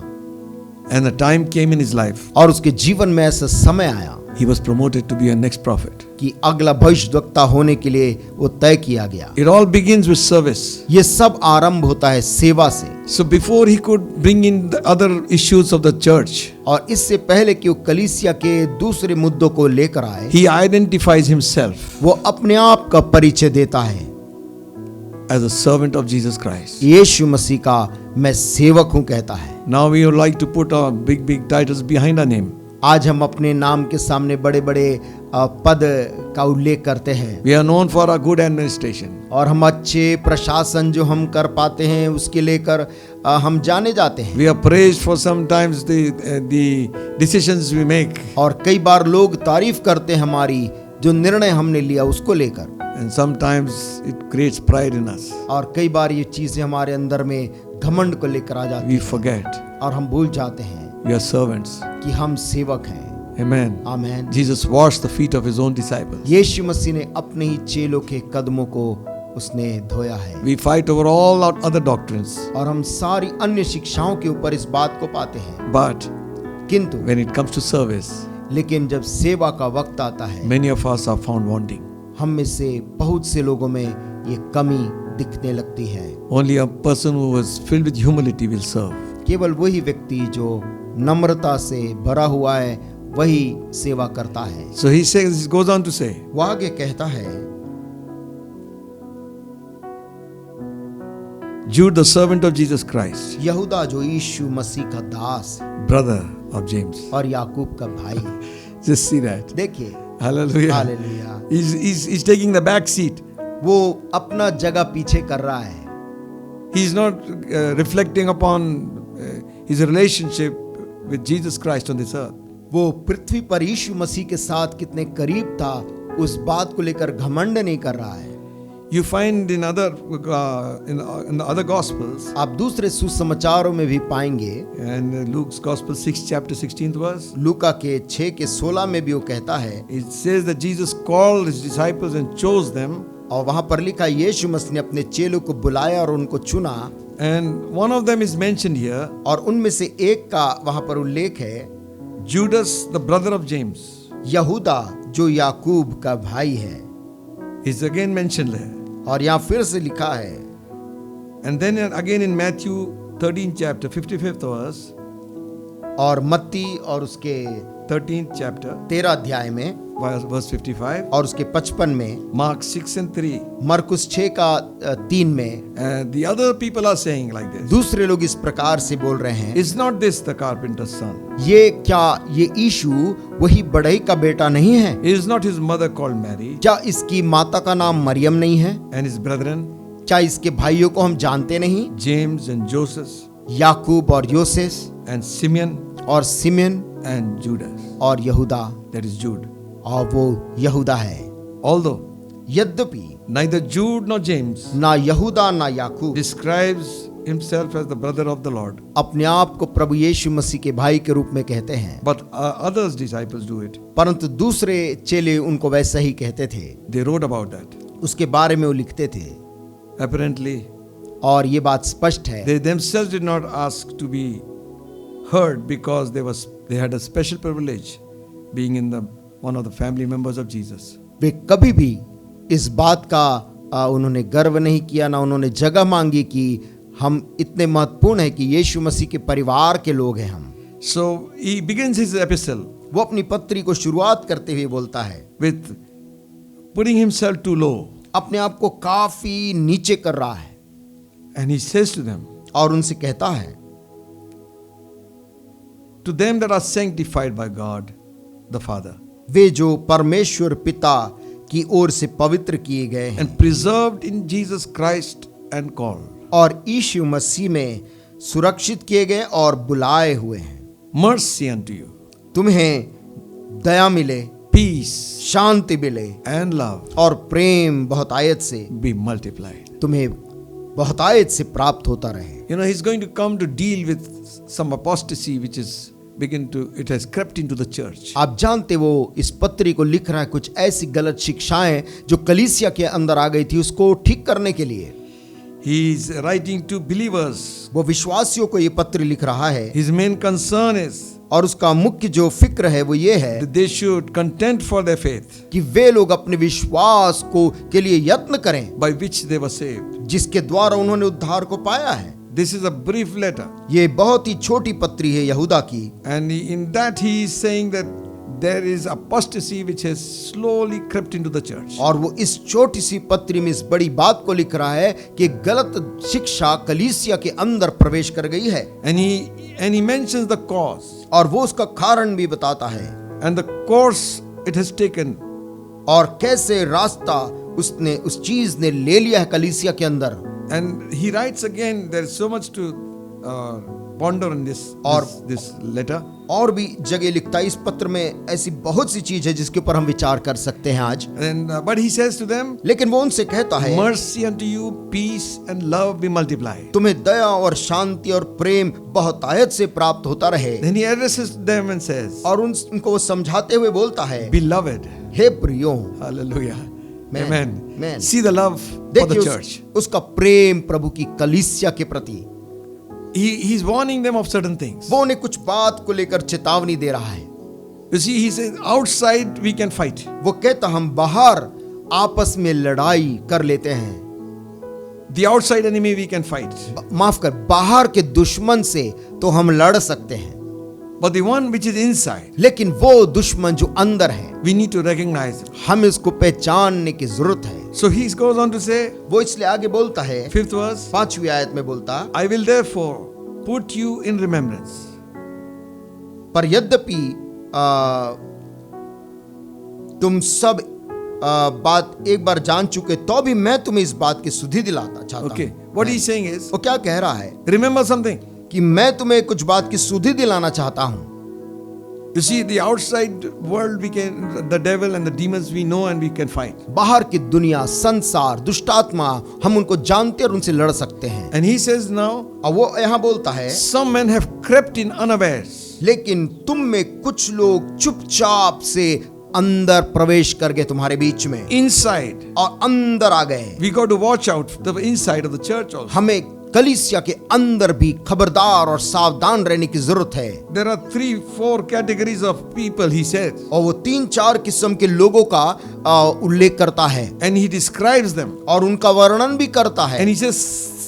And the time came in his life.
और उसके जीवन में ऐसा समय आया
He was promoted to be a next prophet.
कि अगला भविष्यद्वक्ता होने के लिए वो तय किया गया।
It all begins with service.
ये सब आरंभ होता है सेवा से।
So before he could bring in the other issues of the church,
और इससे पहले कि वो कलीसिया के दूसरे मुद्दों को लेकर आए,
he identifies himself
वो अपने आप का परिचय देता है
as a servant of Jesus Christ.
यीशु मसीह का मैं सेवक हूं कहता है।
Now we would like to put our big titles behind our name.
आज हम अपने नाम के सामने बड़े बड़े पद का उल्लेख करते हैं
We are known for our good administration.
और हम अच्छे प्रशासन जो हम कर पाते हैं उसके लेकर हम जाने जाते हैं।
We are praised for sometimes the decisions we make.
और कई बार लोग तारीफ करते हैं हमारी जो निर्णय हमने लिया उसको लेकर,
And sometimes it creates pride in us.
और कई बार ये चीजें हमारे अंदर में घमंड को लेकर आ जाती
We forget
हैं और हम भूल जाते हैं
we are servants.
कि हम सेवक हैं।
Amen.
आमीन।
Jesus washed the feet of his own disciples.
यीशु मसीह ने अपने ही चेलों के कदमों को उसने धोया है।
We fight over all our other doctrines.
और हम सारी अन्य शिक्षाओं के ऊपर इस बात को पाते हैं,
But
किंतु
when it comes to service,
लेकिन जब सेवा का वक्त आता है
many of us are found wanting.
हम में से बहुत से लोगों में ये कमी दिखने लगती है।
Only a person who is filled with humility will serve.
केवल वही व्यक्ति जो नम्रता से भरा हुआ है वही सेवा करता है।
So he says, he goes on to say,
वो आगे कहता है,
Jude, the servant of Jesus Christ,
यहूदा जो यीशु मसीह का दास है
brother of James.
और याकूब का भाई है।
Just see that.
देखिए,
Hallelujah.
Hallelujah,
He's taking the back seat.
वो अपना जगह पीछे कर रहा है।
He's not reflecting upon his relationship with Jesus Christ on this earth.
वो पृथ्वी पर यीशु मसीह के साथ कितने करीब था उस बात को लेकर घमंड नहीं कर रहा है।
You find in the other gospels,
आप दूसरे सुसमाचारों में भी पाएंगे,
and Luke's gospel 6 chapter 16th verse,
लूका के 6 के 16 में भी वो कहता है,
it says that Jesus called his disciples and chose them,
और वहां पर लिखा यीशु मसीह ने अपने चेलों को बुलाया और उनको चुना,
and one of them is mentioned here,
और उनमें से एक का वहां पर उल्लेख है,
Judas, the brother of James,
यहूदा जो याकूब का भाई है,
is again mentioned there.
और यहाँ फिर से लिखा है।
And then again in Matthew 13 chapter 55th verse,
और मत्ती और उसके
13th chapter,
13 अध्याय में
verse 55,
और उसके 55 में,
Mark 6:3.
मरकुस 6 का 3 में,
And the other people are saying like this.
दूसरे लोग इस प्रकार से बोल रहे हैं,
Is not this the carpenter's son?
ये क्या ये यीशु वही बढ़ई का बेटा नहीं है?
Is not his mother called Mary?
क्या इसकी माता का नाम मरियम नहीं है?
And his brethren,
क्या इसके भाइयों को हम जानते नहीं?
James and Joseph
याकूब और योसेस
and Simeon
और सिमियन
and Judas.
और यहूदा,
That is Jude.
और वो यहूदा है।
Although
यद्यपि
neither Jude nor James
ना यहूदा ना याकूब
describes himself as the brother of the Lord,
अपने आप को प्रभु यीशु मसीह के भाई के रूप में कहते हैं,
but others disciples do it.
परंतु दूसरे चेले उनको वैसा ही कहते थे।
They wrote about that.
उसके बारे में वो लिखते थे,
Apparently,
और ये बात स्पष्ट है,
they themselves did not ask to be heard because they had a special privilege being in the one of the family members of Jesus.
वे कभी भी इस बात का उन्होंने गर्व नहीं किया, ना उन्होंने जगह मांगी कि हम इतने महत्वपूर्ण है कि यीशु मसीह के परिवार के लोग हैं हम।
So he begins his epistle
वो अपनी पत्री को शुरुआत करते हुए बोलता है
with putting himself too low,
अपने आप को काफी नीचे कर रहा है,
and he says to them,
और उनसे कहता है,
to them that are sanctified by God the Father
वे जो परमेश्वर पिता की ओर से पवित्र किए गए हैं
and preserved in Jesus Christ and called,
और यीशु मसीह में सुरक्षित किए गए और बुलाए हुए हैं,
mercy unto you,
तुम्हें दया मिले,
peace
शांति मिले
and love
और प्रेम बहुतायत से
be multiplied.
तुम्हें बहुतायत से प्राप्त होता रहे।
You know, he's going to come to deal with some apostasy which it has crept into the church.
आप जानते वो इस पत्री को लिख रहा है कुछ ऐसी गलत शिक्षाएं जो कलीसिया के अंदर आ गई थी, उसको ठीक करने के लिए।
He is writing to believers.
वो विश्वासियों को ये पत्र लिख रहा है,
His main concern is
और उसका मुख्य जो फिक्र है वो ये है
that they should contend for their faith
कि वे लोग अपने विश्वास को के लिए यत्न करें
by which they were saved.
जिसके द्वारा उन्होंने उद्धार को पाया है।
This is a brief letter,
ये बहुत ही छोटी पत्री है यहूदा की,
and in that he is saying that there is apostasy which has slowly crept into the church.
और वो इस छोटी सी पत्री में इस बड़ी बात को लिख रहा है कि गलत शिक्षा कलीसिया के अंदर प्रवेश कर गई है,
And he mentions the cause
और वो उसका कारण भी बताता है
and the course it has taken.
और कैसे रास्ता उसने उस चीज ने ले लिया है कलीसिया के अंदर।
And he writes again, there is so much to ponder in this letter.
और भी जगह लिखता है इस पत्र में, ऐसी बहुत सी चीज है जिसके ऊपर हम विचार कर सकते हैं आज।
And but he says to them,
लेकिन वो उनसे कहता है,
mercy unto you, peace and love be multiplied.
तुम्हें दया और शांति और प्रेम बहुतायत से प्राप्त होता रहे।
Then he addresses them and says,
और उनको वो समझाते हुए बोलता है,
beloved,
हे प्रियो,
hallelujah,
Amen.
amen.
Amen.
See the love for the
देखिए
church.
उसका प्रेम प्रभु की कलीसिया के प्रति।
He's warning them of certain things.
वो उन्हें कुछ बात को लेकर चेतावनी दे रहा है।
You see, he says, outside we can fight.
वो कहता हम बाहर आपस में लड़ाई कर लेते हैं।
The outside enemy we can fight.
माफ कर, बाहर के दुश्मन से तो हम लड़ सकते हैं,
But the one which is inside,
लेकिन वो दुश्मन जो अंदर है
we need to recognize it.
हम इसको पहचानने की जरूरत है।
So he goes on to say,
वो इसलिए आगे बोलता है,
5th verse,
5वीं आयत में बोलता,
I will therefore put you in remembrance.
पर यद्यपि तुम सब बात एक बार जान चुके तो भी मैं तुम्हें इस बात की सुधि दिलाता चाहता
Okay,
हूं।
what he's saying is,
वो क्या कह रहा है
remember something.
कि मैं तुम्हें कुछ बात की सुधि दिलाना चाहता हूं।
You see, the outside world we can, the devil and the demons we know and we can fight.
बाहर की दुनिया, संसार, दुष्टात्मा, हम उनको जानते और उनसे लड़ सकते हैं।
And he says now,
और वो यहाँ बोलता है,
some men have crept in unawares.
लेकिन तुम में कुछ लोग चुपचाप से अंदर प्रवेश कर गए तुम्हारे बीच में,
Inside.
और अंदर आ गए।
We got to watch out the inside of the church also.
हमें कलीसिया के अंदर भी खबरदार और सावधान रहने की जरूरत है।
There are 3-4 categories of people, he says.
और वो 3-4 किस्म के लोगों का उल्लेख करता है,
And he describes them.
और उनका वर्णन भी करता है।
And he says,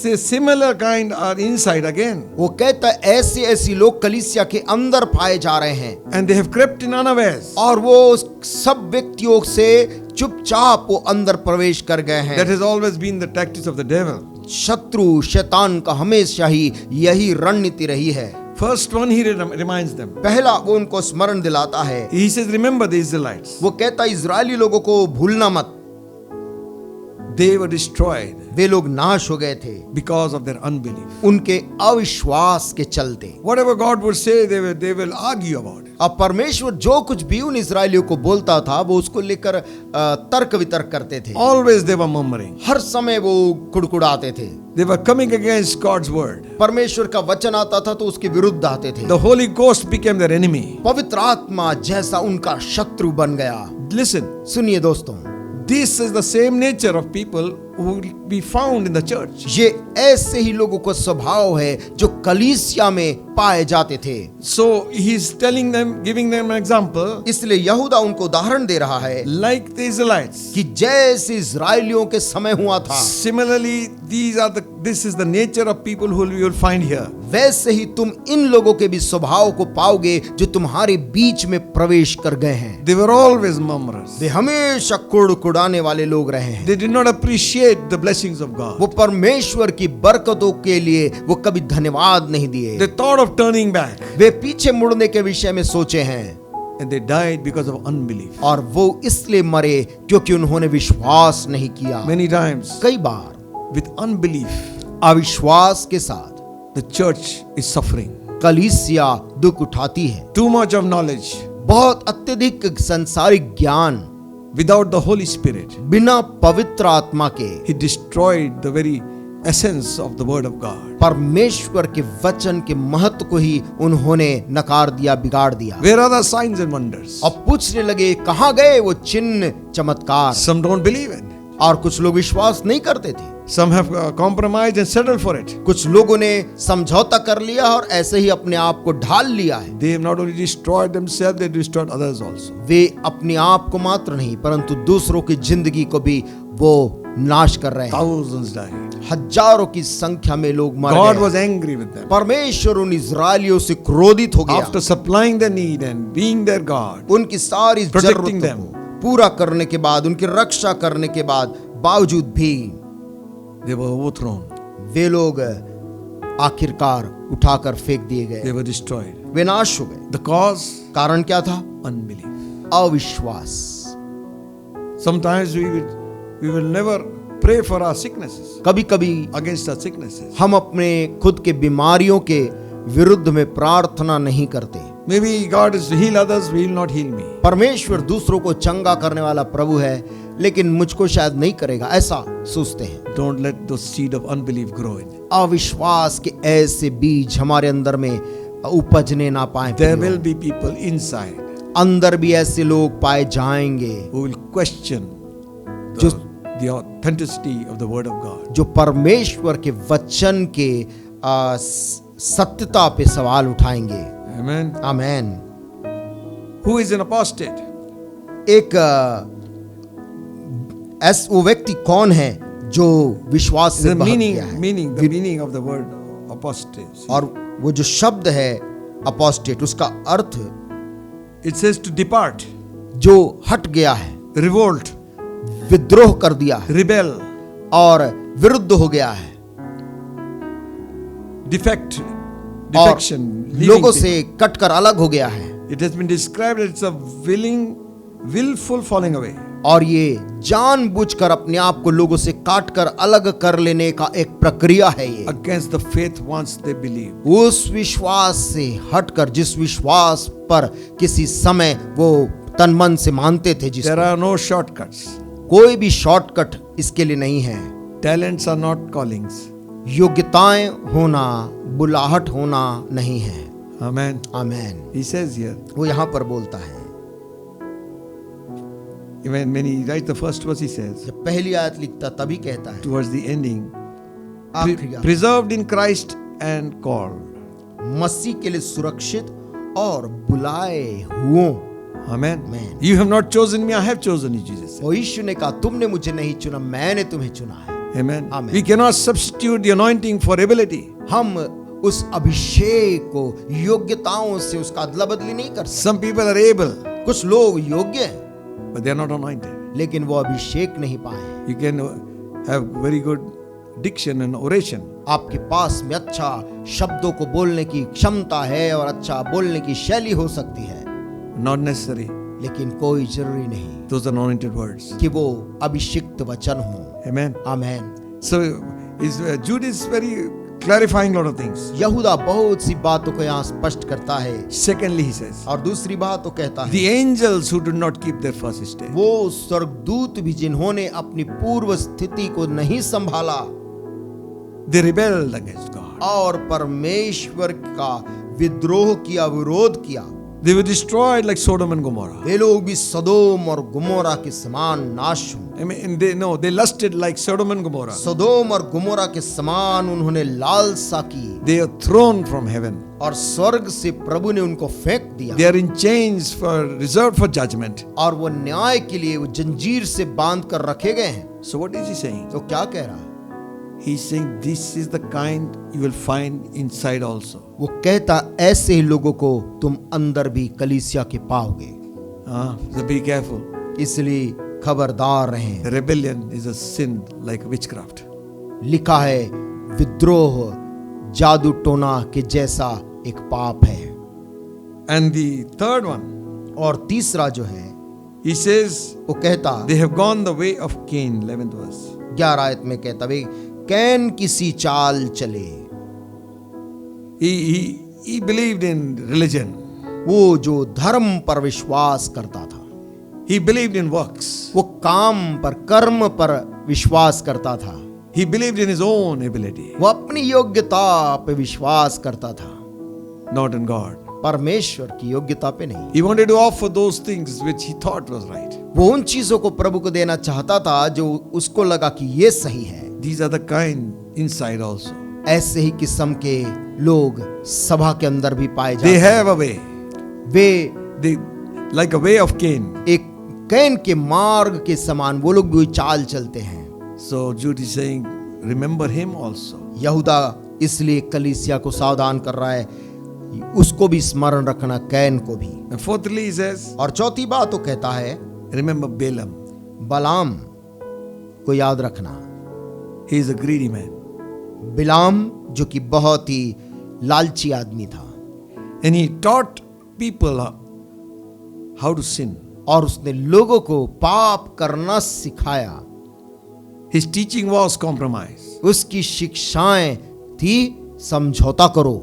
a similar kind are inside again.
वो कहता है ऐसे ऐसे लोग कलीसिया के अंदर पाए जा रहे हैं,
And they have crept in unawares.
और वो सब व्यक्तियों से चुपचाप वो अंदर प्रवेश कर गए
That
हैं।
has always been the tactics of the devil.
शत्रु शैतान का हमेशा ही यही रणनीति रही है।
First one, he reminds them.
पहला वो उनको स्मरण दिलाता है,
He says, remember the Israelites.
वो कहता है इजरायली लोगों को भूलना मत,
They were destroyed
वे लोग नाश हो गए थे
because of their unbelief.
उनके अविश्वास के चलते।
Whatever God would say, they will argue about it.
अब परमेश्वर जो कुछ भी उन इजरायलियों को बोलता था वो उसको लेकर तर्क वितर्क करते थे।
Always they were murmuring.
हर समय वो कुड़कुड़ाते थे।
They were coming against God's word.
परमेश्वर का वचन आता था तो उसके विरुद्ध आते थे।
The Holy Ghost became their enemy.
पवित्र आत्मा जैसा उनका शत्रु बन गया।
Listen,
सुनिए दोस्तों,
this is the same nature of people who will be found in the church.
ये ऐसे ही लोगों का स्वभाव है जो कलीसिया में पाए जाते थे।
So he's telling them, giving them an example,
इसलिए यहूदा उनको उदाहरण दे रहा है
like the Israelites.
कि जैसे इजरायलियों के समय हुआ था,
Similarly, this is the nature of people who you will find here.
वैसे ही तुम इन लोगों के भी स्वभाव को पाओगे जो तुम्हारे बीच में प्रवेश कर गए हैं।
They were always murmurers.
वे हमेशा कुड़कुड़ाने वाले लोग रहे हैं।
They did not appreciate the blessings of God.
वो परमेश्वर की बरकतों के लिए वो कभी धन्यवाद नहीं दिए।
They thought of turning back,
वे पीछे मुड़ने के विषय में सोचे हैं,
and they died because of unbelief.
और वो इसलिए मरे क्योंकि उन्होंने विश्वास नहीं किया।
Many times,
कई बार
with unbelief,
अविश्वास के साथ
the church is suffering.
कलीसिया दुख उठाती है।
Too much of knowledge
बहुत अत्यधिक संसारिक ज्ञान,
without the Holy Spirit.
बिना पवित्र आत्मा के
He destroyed the very essence of the word of God.
परमेश्वर के वचन के महत्व को ही उन्होंने नकार दिया, बिगाड़ दिया।
Where are the signs and wonders?
अब पूछने लगे कहाँ गए वो चिन्ह चमत्कार।
Some don't believe it.
और कुछ लोग विश्वास नहीं करते थे।
Some have compromised and settled for it.
कुछ लोगों ने समझौता कर लिया और ऐसे ही अपने आप को ढाल लिया है।
They have not only destroyed themselves, they destroyed others also.
वे अपने आप को मात्र नहीं परंतु दूसरों की जिंदगी को भी वो नाश कर रहे हैं।
Thousands died.
हजारों की संख्या में लोग मर
God
गए।
was angry with them.
परमेश्वर उन इजरायलियों से क्रोधित हो गया।
After supplying their need and being their God,
उनकी सारी
Protecting
जरूरतों
them.
को पूरा करने के बाद, उनकी रक्षा करने के बाद बावजूद भी
they were overthrown.
वे लोग आखिरकार उठाकर फेंक दिए गए,
They were destroyed.
वे नाश हो गए।
The cause?
कारण क्या था?
Unbelief.
अविश्वास।
Sometimes we will never pray for our sicknesses,
कभी कभी
against our sicknesses.
हम अपने खुद के बीमारियों के विरुद्ध में प्रार्थना नहीं करते।
Maybe God is to heal others, He will not heal me.
परमेश्वर दूसरों को चंगा करने वाला प्रभु है लेकिन मुझको शायद नहीं करेगा, ऐसा सोचते हैं।
Don't let those seed of unbelief grow in.
अविश्वास के ऐसे बीज हमारे अंदर में उपजने ना पाए।
There will be people inside
अंदर भी ऐसे लोग पाए जाएंगे
who will question the authenticity of the word of God.
जो परमेश्वर के वचन के सत्यता पे सवाल उठाएंगे।
Amen.
Amen.
Who is an apostate?
एक वो व्यक्ति कौन है जो विश्वास से
The
बहक गया है?
the meaning of the word apostate.
और वो जो शब्द है अपोस्टेट, उसका अर्थ
It says to depart,
जो हट गया है,
revolt,
विद्रोह कर दिया है
rebel,
और विरुद्ध हो गया है,
defection,
और
leaving
लोगों
people.
से कटकर अलग हो गया है।
It has been described as it's a willful falling away.
और ये जानबूझकर अपने आप को लोगों से काटकर अलग कर लेने का एक प्रक्रिया है ये।
Against the faith once they believe.
उस विश्वास से हटकर जिस विश्वास पर किसी समय वो तन मन से मानते थे,
There are no shortcuts.
कोई भी शॉर्टकट इसके लिए नहीं है।
Talents are not callings.
योग्यताएं होना बुलाहट होना नहीं है।
Amen.
Amen.
He says here,
वो यहाँ पर बोलता है,
when he writes the first verse, he says,
जब पहली आयत लिखता तभी कहता है,
towards the ending,
आखिरी आयत,
preserved in Christ and called.
मसीह के लिए सुरक्षित और बुलाए हुओं।
Amen.
Amen.
You have not chosen me, I have chosen you, Jesus said.
और यीशु ने कहा तुमने मुझे नहीं चुना, मैंने तुम्हें चुना है।
Amen.
Amen.
We cannot substitute the anointing for ability.
हम उस अभिषेक को योग्यताओं से उसका अदला बदली नहीं कर सकते।
Some people are able,
कुछ लोग योग्य हैं
but they are not anointed.
लेकिन वो अभिषेक नहीं पाए।
You can have very good diction and oration,
आपके पास में अच्छा शब्दों को बोलने की क्षमता है और अच्छा बोलने की शैली हो सकती है,
not necessary.
लेकिन कोई जरूरी नहीं
Those are anointed words.
कि वो अभिषिक्त वचन हो।
Amen.
Amen.
So Jude is very clarifying a lot of things.
यहूदा बहुत सी बातों को यहाँ स्पष्ट करता है।
Secondly, he says,
और दूसरी बात वो कहता है,
the angels who did not keep their first state.
वो स्वर्गदूत भी जिन्होंने अपनी पूर्व स्थिति को नहीं संभाला
They rebelled against God.
और परमेश्वर का विद्रोह किया, विरोध किया।
They were destroyed like Sodom and Gomorrah.
वे लोग भी सदोम और गुमोरा के समान नाश हुए।
I mean, they lusted like Sodom and Gomorrah.
सदोम और गुमोरा के समान उन्होंने लालसा की
They are thrown from heaven.
और स्वर्ग से प्रभु ने उनको फेंक दिया
They are in chains reserved for judgment.
और वो न्याय के लिए वो जंजीर से बांध कर रखे गए हैं।
So what is he saying?
तो क्या कह रहा है?
He's saying this is the kind you will find inside also.
वो कहता ऐसे ही लोगों को तुम अंदर भी कलीसिया के पाओगे,
So be careful.
इसलिए खबरदार रहें।
Rebellion is a sin like witchcraft.
लिखा है विद्रोह जादू टोना के जैसा एक पाप है।
And the third one,
और तीसरा जो है
he says,
वो कहता
they have gone the way of Cain, 11th verse.
11 आयत में कहता वे कैन किसी चाल चले।
He believed in religion.
वो जो धर्म पर विश्वास करता था,
He believed in works.
वो काम पर कर्म पर विश्वास करता था,
He believed in his own ability,
वो अपनी योग्यता पे विश्वास करता था,
not in God.
परमेश्वर की योग्यता पे नहीं।
He wanted to offer those things which he thought was right.
वो उन चीजों को प्रभु को देना चाहता था जो उसको लगा कि ये सही है।
These are the kind inside also.
ऐसे ही किस्म के लोग सभा के अंदर भी पाए जाते
They
हैं।
have a way.
Way
Like a way of Cain.
एक कैन के मार्ग के समान वो लोग भी चाल चलते हैं।
So Jude is saying, remember him also.
यहूदा इसलिए कलीसिया को सावधान कर रहा है, उसको भी स्मरण रखना, कैन को भी।
And fourthly, he says,
और चौथी बात तो कहता है
remember Balaam.
बलाम को याद रखना।
He is a greedy man.
बिलाम जो कि बहुत ही लालची आदमी था,
And he taught people how to sin.
और उसने लोगों को पाप करना सिखाया।
His teaching was compromise.
उसकी शिक्षाएं थी समझौता करो।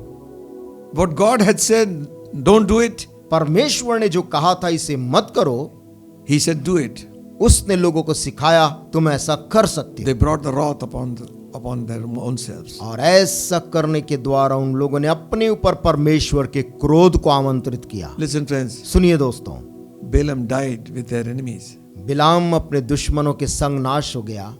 What God had said, don't do it.
परमेश्वर ने जो कहा था इसे मत करो,
He said, do it.
उसने लोगों को सिखाया तुम ऐसा कर सकते
They brought the wrath upon their own selves.
हो। और ऐसा करने के द्वारा उन लोगों ने अपने ऊपर परमेश्वर के क्रोध को आमंत्रित किया।
Listen, friends.
सुनिए दोस्तों,
Balaam died with their enemies,
बिलाम अपने दुश्मनों के संग नाश हो गया,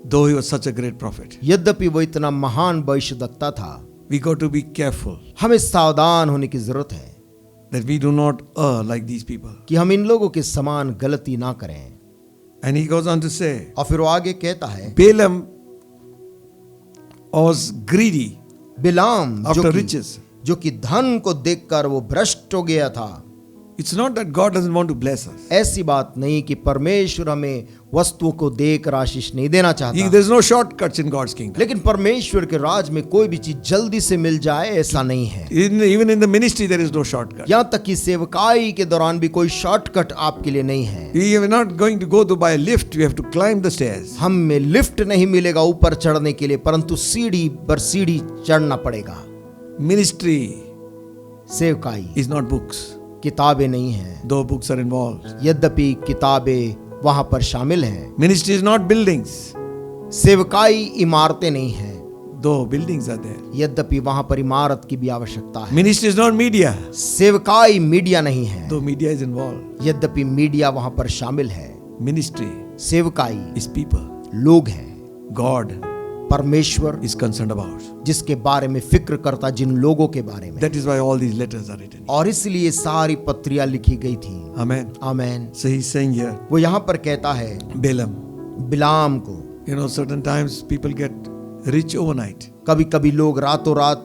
though he was such a great prophet.
यद्यपि वो इतना महान भविष्यद्वक्ता था।
We got to be careful
हमें सावधान होने की जरूरत है
that we do not err like these people.
कि हम इन लोगों के समान गलती ना करें।
And he goes on to say,
और फिर वो आगे कहता है
Balaam was greedy
Balaam
after riches.
जो कि धन को देखकर वो भ्रष्ट हो गया था।
It's not that God doesn't want to bless us.
ऐसी बात नहीं कि परमेश्वर हमें वस्तुओं को देकर आशीष नहीं देना चाहता,
There's no shortcuts in God's kingdom.
लेकिन परमेश्वर के राज में कोई भी चीज जल्दी से मिल जाए ऐसा नहीं है।
Even in the ministry, there is no shortcut.
यहाँ तक कि सेवकाई के दौरान भी कोई शॉर्टकट आपके लिए नहीं है।
We are not going to go to buy a lift. We have to climb the stairs.
हमें लिफ्ट नहीं मिलेगा ऊपर चढ़ने के लिए, परंतु सीढ़ी पर सीढ़ी चढ़ना पड़ेगा।
Ministry
सेवकाई
is not books,
किताबें नहीं हैं,
though books are involved.
यद्यपि किताबें वहां पर शामिल हैं।
Ministry is not buildings,
सेवकाई इमारतें नहीं हैं,
though buildings are there.
यद्यपि वहां पर इमारत की भी आवश्यकता है।
Ministry is not media,
सेवकाई मीडिया नहीं है,
though media is involved.
यद्यपि मीडिया वहां पर शामिल है।
Ministry
सेवकाई
is people.
लोग हैं,
God
परमेश्वर
is concerned about.
जिसके बारे में फिक्र करता, जिन लोगों के बारे में।
That is why all these letters are written.
और इसलिए सारी पत्रियां लिखी गई थी।
Amen.
Amen.
So he's saying here,
वो यहाँ पर कहता है
Balaam,
बिलाम को
You know, certain times people get rich overnight.
कभी कभी लोग रातों रात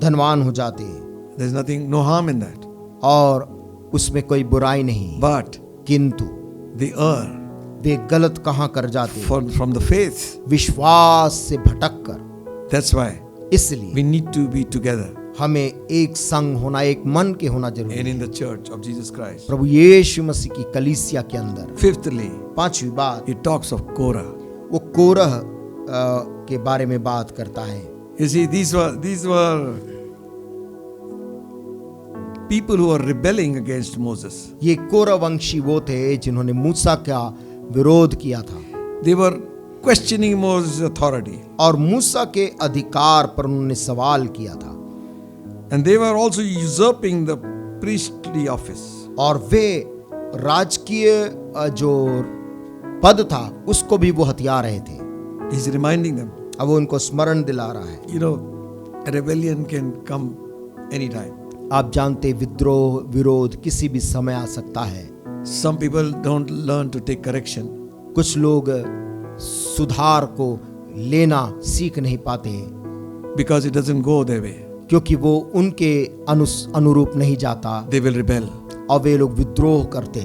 धनवान हो जाते हैं,
There's nothing, no harm in that.
और उसमें कोई बुराई नहीं,
But
किंतु
they err
वे गलत कहाँ कर जाते हैं?
from the faith.
विश्वास से भटक कर।
That's why
इसलिए
we need to be together
हमें एक संग होना, एक मन के होना जरूरी
and
है
in the church of Jesus Christ.
प्रभु यीशु मसीह की कलीसिया के अंदर।
Fifthly,
पांचवी बात,
it talks of Korah.
वो कोरह के बारे में बात करता है।
You see, these were people who were rebelling against Moses.
ये कोरह वंशी वो थे जिन्होंने मूसा का विरोध किया था
They were questioning Moses' authority.
और मूसा के अधिकार पर उन्होंने सवाल किया था,
And they were also usurping the priestly office.
और वे राजकीय जो पद था उसको भी वो हथिया रहे थे।
He's reminding them,
अब वो उनको स्मरण दिला रहा है।
you know, rebellion can come anytime.
आप जानते विद्रोह विरोध किसी भी समय आ सकता है।
Some people don't learn to take correction.
कुछ लोग सुधार को लेना सीख नहीं पाते
Because it doesn't go their way.
क्योंकि वो उनके अनुरूप नहीं जाता,
They will rebel.
और वे लोग विद्रोह करते।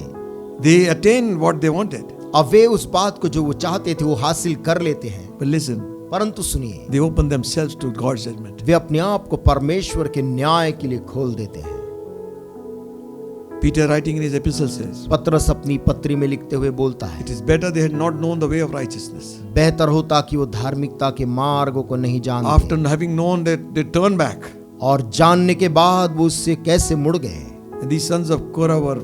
They attain what they wanted.
अब वे उस बात को जो वो चाहते थे वो हासिल कर लेते हैं,
But listen,
परंतु सुनिए,
they open themselves to God's judgment.
वे अपने आप को परमेश्वर के न्याय के लिए खोल देते हैं।
Peter, writing in his epistle, says,
पतरस अपनी पत्री में लिखते हुए बोलता है,
it is better they had not known the way of righteousness.
बेहतर होता कि वो धार्मिकता के मार्गों को नहीं जानते,
After having known that they turned back.
और जानने के बाद वो उससे कैसे मुड़ गए।
And these sons of Korah were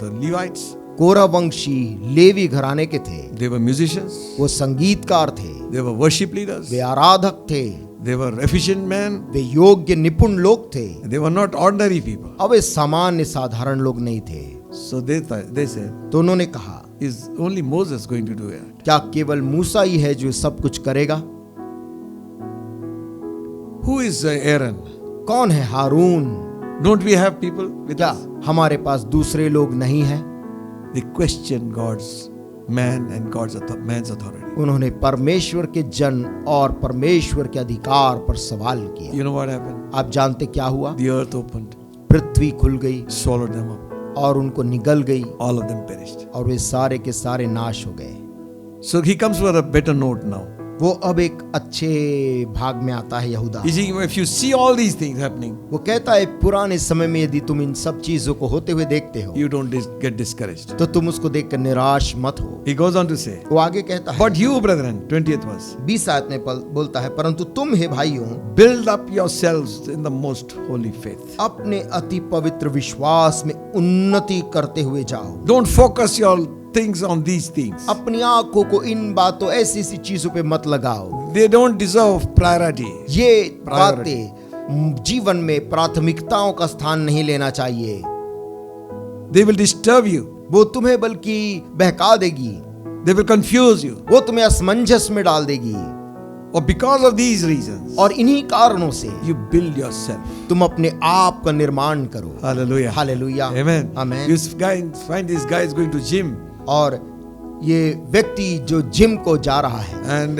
the Levites.
Korah वंशी लेवी घराने के थे,
They were musicians.
वो संगीतकार थे,
They were worship leaders.
वे आराधक थे,
They were efficient men.
वे योग्य निपुण लोग थे।
They were not ordinary people.
अब वे सामान्य साधारण लोग नहीं थे।
So they said,
तो उन्होंने कहा,
is only Moses going to do it?
क्या केवल मूसा ही है जो सब कुछ करेगा?
Who is Aaron?
कौन है हारून?
Don't we have people with
क्या
us?
हमारे पास दूसरे लोग नहीं हैं?
They question God's man and man's authority.
उन्होंने परमेश्वर के जन और परमेश्वर के अधिकार पर सवाल किया।
You know what happened?
आप जानते क्या हुआ?
The earth opened,
पृथ्वी खुल गई
swallowed them up.
और उनको निगल गई,
All of them perished.
और वे सारे के सारे नाश हो गए।
So he comes for a better note now.
वो अब एक अच्छे भाग में आता है यहूदा।
You see, if you see all these things happening,
वो कहता है पुराने समय में यदि तुम इन सब चीजों को होते हुए देखते हो
you don't get discouraged.
तो तुम उसको देखकर निराश मत हो।
He goes on to say,
वो आगे कहता है,
but you, brethren, 20th verse,
20 आयत में बोलता है, परंतु तुम हे भाइयों
build up yourselves in the most holy faith.
अपने अति पवित्र विश्वास में उन्नति करते हुए जाओ।
Don't focus your things on these things.
अपनी आंखों को इन बातों ऐसी सी चीजों पे मत लगाओ।
They don't deserve priority.
ये बातें जीवन में प्राथमिकताओं का स्थान नहीं लेना चाहिए।
They will disturb you.
वो तुम्हें बल्कि बहका देगी,
They will confuse you.
वो तुम्हें असमंजस में डाल देगी।
Or because of these reasons,
और इन्हीं कारणों से
you build yourself.
तुम अपने आप का निर्माण करो।
Hallelujah.
Hallelujah,
Amen.
Amen.
You find this guy is going to gym,
और ये व्यक्ति जो जिम को जा रहा है,
and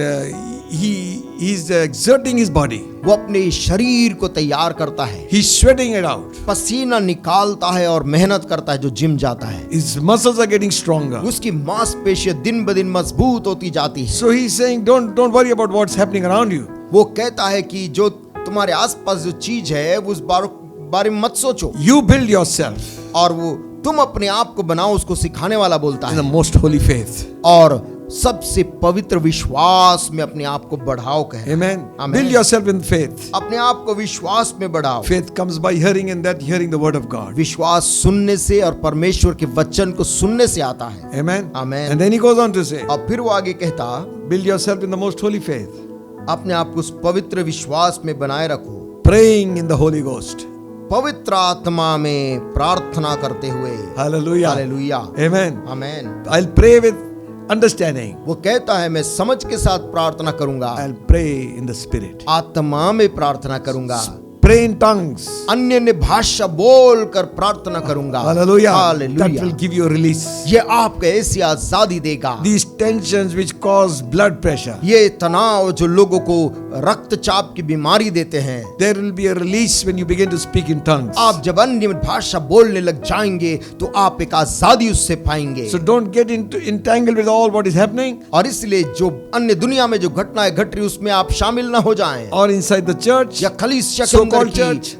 he's exerting his body.
वो अपने शरीर को तैयार करता है,
He's sweating it out.
पसीना निकालता है और मेहनत करता है जो जिम जाता है।
His muscles are getting stronger.
उसकी मांसपेशियां दिन ब दिन मजबूत होती जाती है।
So he's saying, don't worry about what's happening around you.
वो कहता है कि जो तुम्हारे आसपास जो चीज है उस बारे में मत सोचो,
You build yourself
और वो तुम अपने आप को बनाओ, उसको सिखाने वाला बोलता
in the
है।
most holy faith.
और सबसे पवित्र विश्वास में अपने आप को बढ़ाओ। कहे
Amen.
Amen.
Build yourself in faith.
अपने आप को विश्वास में बढ़ाओ।
Faith comes by hearing, and that hearing the word of God.
विश्वास सुनने से और परमेश्वर के वचन को सुनने से आता है।
Amen.
Amen.
And then he goes on to say,
और फिर वो आगे कहता,
build yourself in the most holy faith,
अपने आप को उस पवित्र विश्वास में बनाए रखो,
praying in the Holy Ghost.
पवित्र आत्मा में प्रार्थना करते हुए।
Hallelujah.
Hallelujah,
Amen.
Amen.
I'll pray with understanding.
वो कहता है मैं समझ के साथ प्रार्थना करूंगा,
I'll pray in the spirit.
आत्मा में प्रार्थना करूंगा।
pray in tongues.
अन्य भाषा बोलकर प्रार्थना करूंगा।
Hallelujah. That
hallelujah.
will give you a release.
ये आपको ऐसी आजादी देगा।
These tensions which cause blood pressure,
ये तनाव जो लोगों को रक्तचाप की बीमारी देते हैं,
there will be a release when you begin to speak in tongues.
आप जब अन्य भाषा बोलने लग जाएंगे तो आप एक आजादी उससे पाएंगे।
So don't get entangled with all what is happening,
और इसलिए जो अन्य दुनिया में जो घटनाएं घट रही उसमें आप शामिल ना हो जाएं,
or inside the church,
या कलीसिया के अंदर
so-called
की
church.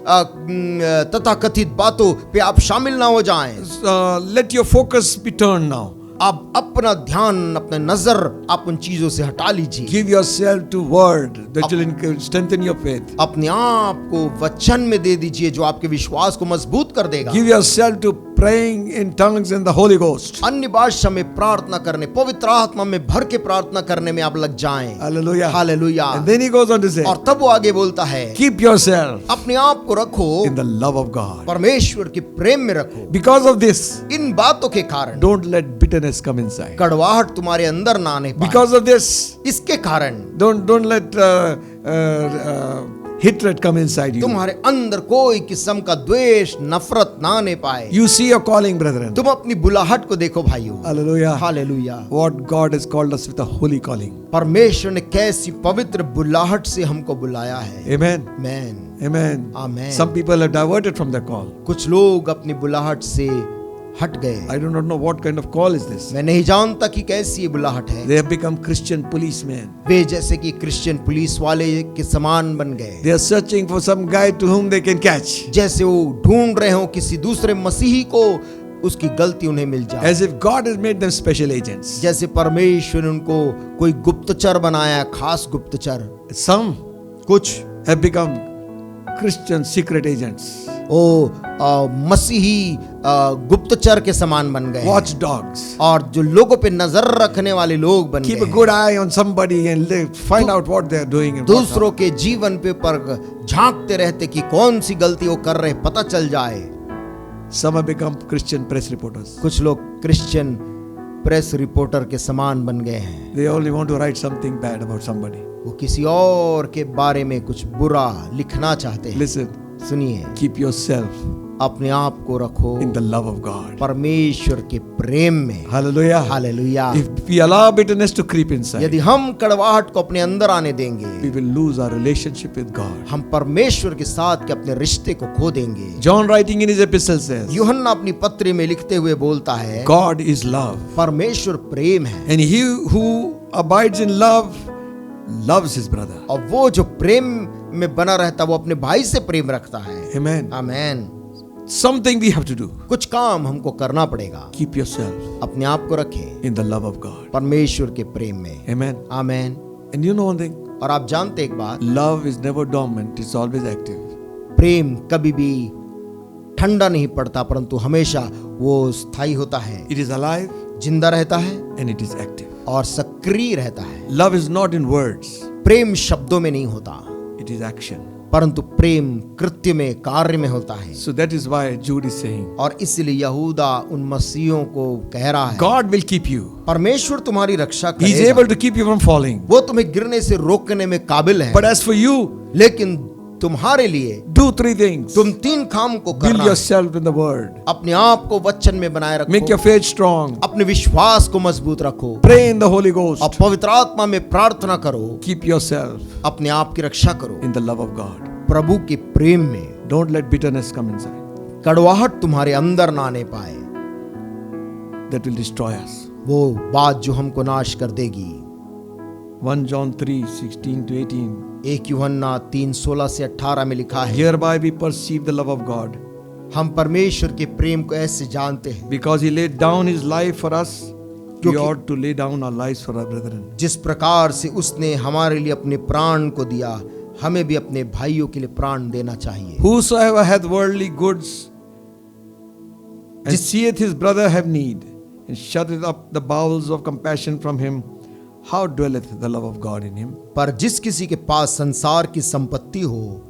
तथाकथित बातों पे आप शामिल ना हो जाएं।
let your focus be turned now.
आप अपना ध्यान, अपने नजर आप उन चीजों से हटा लीजिए।
Give yourself to word that will strengthen your faith.
अपने आप को वचन में दे दीजिए जो आपके विश्वास को मजबूत कर देगा।
Give yourself to praying in tongues in the Holy Ghost.
अन्य भाषा में प्रार्थना करने, पवित्र आत्मा में भर के प्रार्थना करने में आप लग जाएं।
Hallelujah.
Hallelujah.
And then he goes on to say,
और तब वो आगे बोलता है,
keep yourself
अपने आप को रखो
in the love of God.
परमेश्वर के प्रेम में रखो।
Because of this,
इन बातों के कारण
don't let bitterness come inside.
कड़वाहट तुम्हारे अंदर ना आने पाए।
Because of this,
इसके कारण
don't let hatred come inside you.
तुम्हारे अंदर कोई किस्म का द्वेष, नफरत ना आने पाए।
You see your calling, brethren.
तुम अपनी बुलाहट को देखो भाइयों।
Hallelujah.
Hallelujah.
What God has called us with a holy calling.
परमेश्वर ने कैसी पवित्र बुलाहट से हमको बुलाया है।
Amen.
Amen.
Amen.
Amen.
Some people have diverted from their call.
कुछ लोग अपनी बुलाहट से हट गए।
I do not know what kind of call is this.
मैं नहीं जानता कि कैसी ये बुलाहट है।
They have become Christian policemen.
वे जैसे कि क्रिश्चियन पुलिस वाले के समान बन गए।
They are searching for some guy to whom they can catch.
जैसे वो ढूंढ रहे हो किसी दूसरे मसीही को, उसकी गलती उन्हें मिल जाए।
As if God has made them special agents.
जैसे परमेश्वर ने उनको कोई गुप्तचर बनाया, खास गुप्तचर।
Some
कुछ
have become Christian secret agents.
मसीही गुप्तचर के समान बन गए।
Watchdogs.
और जो लोगों पे नजर रखने वाले लोग बन
Keep a
गए।
good eye on somebody and find out what they are doing. And what
दूसरों के जीवन पे पर झांकते रहते कि कौन सी गलती वो कर रहे पता चल जाए।
not. Some have become Christian press reporters.
कुछ लोग क्रिश्चियन प्रेस रिपोर्टर के समान बन गए हैं।
They only want to write something bad about somebody.
वो किसी और के बारे में कुछ बुरा लिखना चाहते हैं।
Listen,
सुनिए,
keep yourself
अपने आप को रखो
in the love of God.
परमेश्वर के प्रेम में।
Hallelujah.
Hallelujah.
If we allow bitterness to creep inside,
यदि हम कड़वाहट को अपने अंदर आने देंगे,
we will lose our relationship with God.
हम परमेश्वर के साथ के अपने रिश्ते को खो देंगे।
John writing in his epistle says,
यूहन्ना अपनी पत्री में लिखते हुए बोलता है,
God is love.
परमेश्वर प्रेम है
And he who abides in love loves his brother.
और वो जो प्रेम में बना रहता है वो अपने भाई से प्रेम रखता है।
Amen.
Amen.
Something we have to do.
कुछ काम हमको करना पड़ेगा।
Keep yourself
अपने आप को रखें
in the love of God.
परमेश्वर के प्रेम में।
Amen.
Amen.
And you know one thing,
और आप जानते एक बात,
love is never dormant, it's always active.
प्रेम कभी भी ठंडा नहीं पड़ता परंतु हमेशा वो स्थायी होता है,
It is alive
जिंदा रहता है
and it is active.
और सक्रिय रहता है।
Love is not in words,
प्रेम शब्दों में नहीं होता
it is action.
परंतु प्रेम कृत्य में, कार्य में होता है।
So that is why Jude is saying,
और इसलिए यहूदा उन मसीहों को कह रहा है,
God will keep you.
परमेश्वर तुम्हारी रक्षा
He is
करेगा।
able to keep you from falling.
वो तुम्हें गिरने से रोकने में काबिल है।
But as for you,
लेकिन तुम्हारे लिए
do three things.
तुम तीन काम को
Build
करना है।
yourself in the word.
अपने आप को वचन में बनाए रखो,
Make your faith strong.
अपने विश्वास को मजबूत रखो,
Pray in the Holy Ghost.
और पवित्र आत्मा में प्रार्थना करो,
Keep yourself
अपने आप की रक्षा करो
in the love of God.
प्रभु के प्रेम में।
Don't let bitterness come inside.
कड़वाहट तुम्हारे अंदर ना आने पाए,
That will destroy us.
वो बात जो हमको नाश कर देगी।
1 John 3:16 to 18.
1 यूहन्ना 3:16 से 18 में लिखा है,
Hereby we perceive the love of God,
हम परमेश्वर के प्रेम को ऐसे जानते हैं
because He laid down His life for us. We
क्योंकि-
ought to lay down our lives for our brethren.
जिस प्रकार से उसने हमारे लिए अपने प्राण को दिया, हमें भी अपने भाइयों के लिए प्राण देना चाहिए।
Whosoever hath worldly goods and
Just-
seeth his brother have need, and shutteth up the bowels of compassion from him, how dwelleth the love of God in him?
पर जिस किसी के पास संसार की संपत्ति हो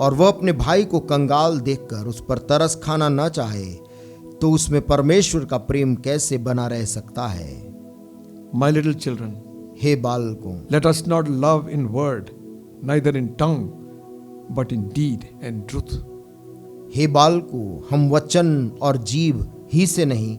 और वह अपने भाई को कंगाल देखकर उस पर तरस खाना न चाहे, तो उसमें परमेश्वर का प्रेम कैसे बना रह सकता है।
My little children,
हे बालकों,
let us not love in word, neither in tongue, but in deed and truth.
हे बालको, हम वचन और जीव ही से नहीं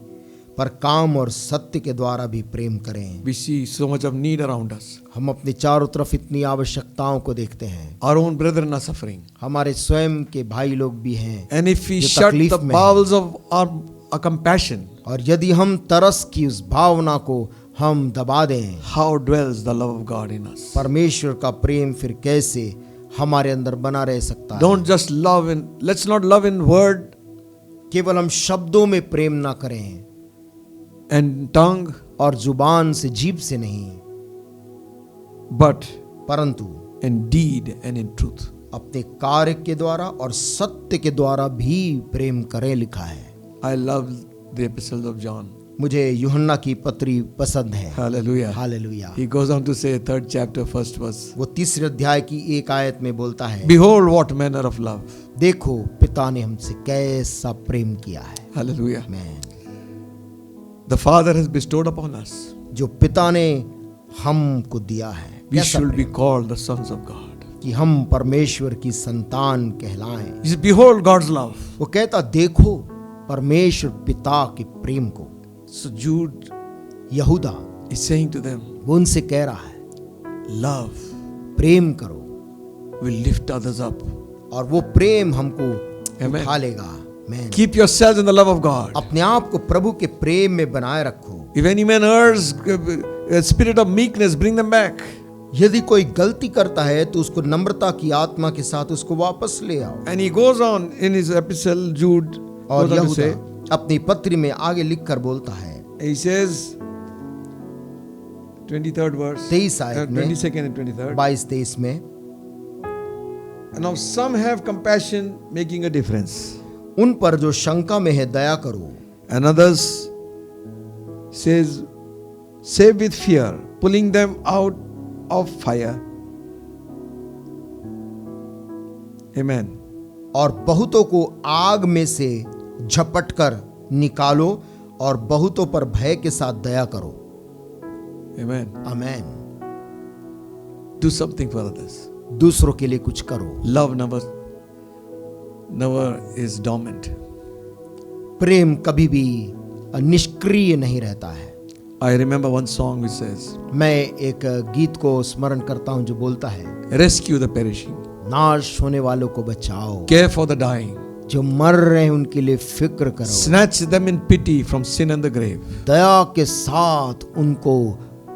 पर काम और सत्य के द्वारा भी प्रेम करें।
We see so much of need around us.
हम अपने चारों तरफ इतनी आवश्यकताओं को देखते हैं।
Our own brethren are suffering.
हमारे स्वयं के भाई लोग भी हैं
And if we
जो
shut
तकलीफ
the
में हैं।
bowels of our compassion,
और यदि हम तरस की उस भावना को हम दबा दें,
how dwells the love of God in us?
परमेश्वर का प्रेम फिर कैसे हमारे अंदर बना रह सकता है?
Don't just love in, let's not love in word
केवल हम शब्दों में प्रेम ना करें
and tongue,
और जुबान से, जीभ से नहीं,
but
परंतु
in deed and in truth.
अपने कार्य के द्वारा और सत्य के द्वारा भी प्रेम करें, लिखा है।
I love the epistles of John.
मुझे यूहन्ना की पत्री पसंद है।
Hallelujah.
Hallelujah.
He goes on to say, 3rd chapter, 1st verse.
वो 3 अध्याय की 1 आयत में बोलता है,
Behold, what manner of love.
देखो पिता ने हमसे कैसा प्रेम किया है।
Hallelujah.
आमीन।
The Father has bestowed upon us.
जो पिता ने हमको दिया है,
We
कैसा
should be
Prem?
called the sons of God.
कि हम परमेश्वर की संतान कहलाएं।
He says, behold God's love.
वो कहता, देखो परमेश्वर पिता के प्रेम को।
So Jude
यहूदा
is saying to them,
वो उनसे कह रहा है,
love
प्रेम करो
will lift others up.
और वो प्रेम हमको
Amen.
उठा लेगा। आमीन।
Keep yourselves in the love of God.
अपने आप को प्रभु के प्रेम में बनाए रखो।
If any man errs, a spirit of meekness, bring them back.
यदि कोई गलती करता है तो उसको नम्रता की आत्मा के साथ उसको वापस ले आओ।
And he goes on in his epistle, Jude
और
goes on to say,
यहूदा अपनी पत्री में आगे लिखकर बोलता है,
he says, 23rd verse,
23 आयत में,
22nd and 23rd.
22-23 में,
And now some have compassion, making a difference.
उन पर जो शंका में है दया करो,
And others says, save with fear, pulling them out of fire. Amen.
और बहुतों को आग में से झपट कर निकालो और बहुतों पर भय के साथ दया करो।
Amen.
आमीन।
Do something for others.
दूसरों के लिए कुछ करो।
Love never is dormant.
प्रेम कभी भी निष्क्रिय नहीं रहता है।
I remember one song which says,
मैं एक गीत को स्मरण करता हूं जो बोलता है,
rescue the perishing,
नाश होने वालों को बचाओ,
care for the dying,
जो मर रहे हैं उनके लिए फिक्र करो,
snatch them in pity from sin and the grave.
दया के साथ उनको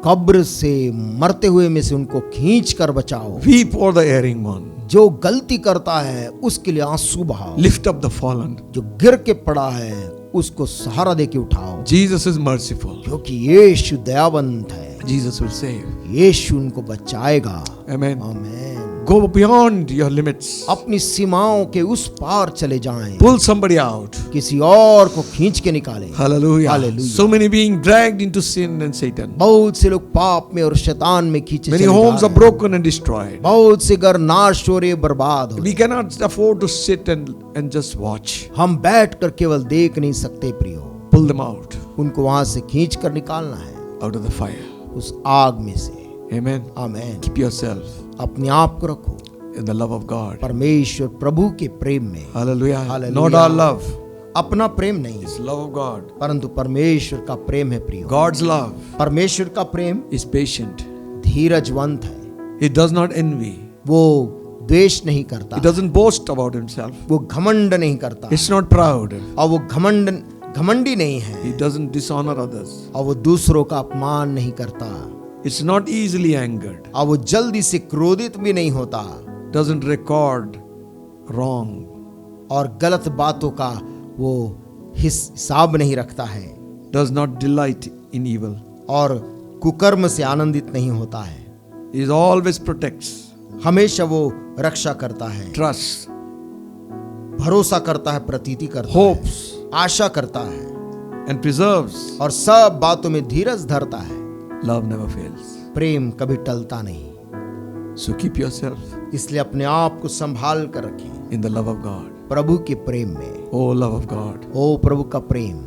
कब्र से, मरते हुए में से उनको खींच कर बचाओ,
Weep o'er the erring one,
जो गलती करता है उसके लिए आंसू बहाओ,
lift up the fallen.
जो गिर के पड़ा है उसको सहारा दे के उठाओ,
Jesus is merciful.
क्योंकि यीशु दयावंत है,
Jesus will save.
यीशु उनको बचाएगा।
Amen.
आमीन।
Go beyond your limits.
अपनी सीमाओं के उस पार चले जाएं,
Pull somebody out.
किसी और को खींच के निकालें।
Hallelujah.
Hallelujah.
So many being dragged into sin and Satan.
बहुत से लोग पाप में और शैतान में खींचे
Many
चले जा
homes
रहे
are
हैं।
broken and destroyed.
बहुत से घर नाश हो रहे, बर्बाद हो
We
रहे।
cannot afford to sit and just watch.
हम बैठ कर केवल देख नहीं सकते प्रियो,
Pull them out
उनको वहां से खींच कर निकालना है,
out of the fire.
उस आग में से।
Amen.
आमीन।
Keep yourself
अपने आप को रखो
in the love of God.
परमेश्वर प्रभु के प्रेम में।
Hallelujah.
Hallelujah.
Not our love.
अपना प्रेम नहीं,
It's love of God.
परंतु परमेश्वर का प्रेम है प्रियो।
God's love
परमेश्वर का प्रेम
is patient.
धीरजवंत है,
It does not envy.
वो द्वेष नहीं करता,
It doesn't boast about himself.
वो घमंड नहीं करता,
It's not proud.
और वो घमंडी नहीं है,
He doesn't dishonor others.
और वो दूसरों का अपमान नहीं करता,
It's not easily angered.
और वो जल्दी से क्रोधित भी नहीं होता,
Doesn't record wrong.
और गलत बातों का वो हिसाब नहीं रखता है,
Does not delight in evil.
और कुकर्म से आनंदित नहीं होता है,
He always protects,
हमेशा वो रक्षा करता है,
trusts,
भरोसा करता है, प्रतीति करता
hopes,
है, आशा करता है,
and preserves.
और सब बातों में धीरज धरता है।
Love never fails.
प्रेम कभी टलता नहीं,
So keep yourself
इसलिए अपने आप को संभाल कर रखें
in the love of God.
प्रभु के प्रेम में।
Oh, love of God.
ओ प्रभु का प्रेम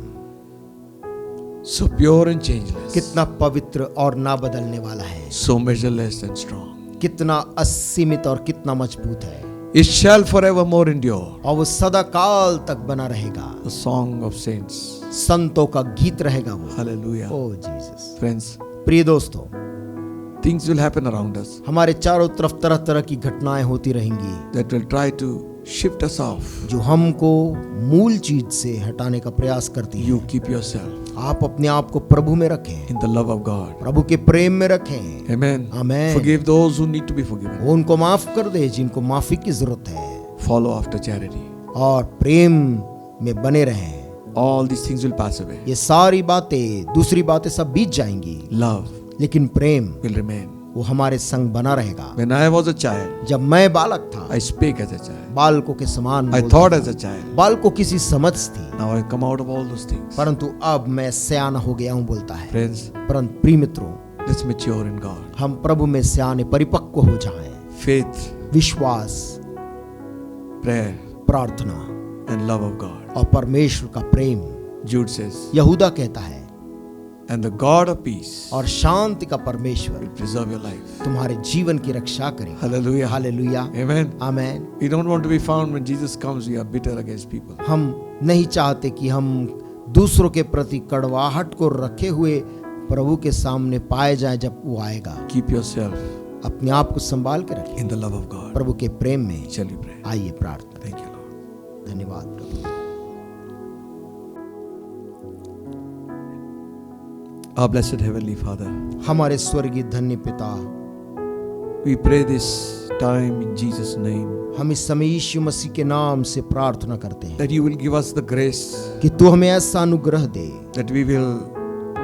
So pure and changeless.
कितना पवित्र और ना बदलने वाला है,
So measureless and strong.
कितना असीमित और कितना मजबूत है।
It shall forevermore endure.
और वो सदा काल तक बना रहेगा।
The song of saints.
संतों का गीत रहेगा वो।
Hallelujah.
ओ जीसस।
Friends,
प्रिय दोस्तों,
things will happen around us
हमारे चारों तरफ तरह तरह की घटनाएं होती रहेंगी
that will try to shift us off.
जो हमको मूल चीज से हटाने का प्रयास करती है।
You keep yourself
आप अपने आप को प्रभु में रखें,
in the love of God.
प्रभु के प्रेम में रखें।
Amen.
Amen.
Forgive those who need to be forgiven.
वो उनको माफ कर दे जिनको माफी की जरूरत है,
Follow after charity.
और प्रेम में बने रहें।
All these things will pass away.
ये सारी बातें, दूसरी बातें सब बीत जाएंगी,
Love
लेकिन प्रेम
will remain.
वो हमारे संग बना रहेगा।
When I was a child,
जब मैं बालक था,
I spake as a child.
बालकों के समान
I
बोलता
thought
था।
as a child.
बालकों की सी समझ थी,
Now I come out of all those things.
परंतु अब मैं सयाना हो गया हूँ बोलता है।
Friends,
परंतु प्रिय मित्रों,
let's mature in God.
हम प्रभु में सयाने परिपक्व हो जाएं।
Faith,
विश्वास,
prayer,
प्रार्थना
and love of God.
और परमेश्वर का प्रेम।
Jude says,
यहूदा कहता है,
and the God of peace
और शांति का परमेश्वर
will preserve your life.
तुम्हारे जीवन की रक्षा करेगा।
Hallelujah.
Hallelujah,
Amen.
Amen.
We don't want to be found when Jesus comes, we are bitter against people.
हम नहीं चाहते कि हम दूसरों के प्रति कड़वाहट को रखे हुए प्रभु के सामने पाए जाएं जब वो आएगा।
Keep yourself
अपने आप को संभाल के रखें
in the love of God.
प्रभु के प्रेम में।
Shall we pray?
आइए प्रार्थना।
Thank you, Lord.
धन्यवाद प्रभु।
Our blessed Heavenly Father,
हमारे स्वर्गीय धन्य पिता,
we pray this time in Jesus' name
हम इस समय यीशु मसीह के नाम से प्रार्थना करते हैं
that you will give us the grace
कि तू हमें ऐसा अनुग्रह दे
that we will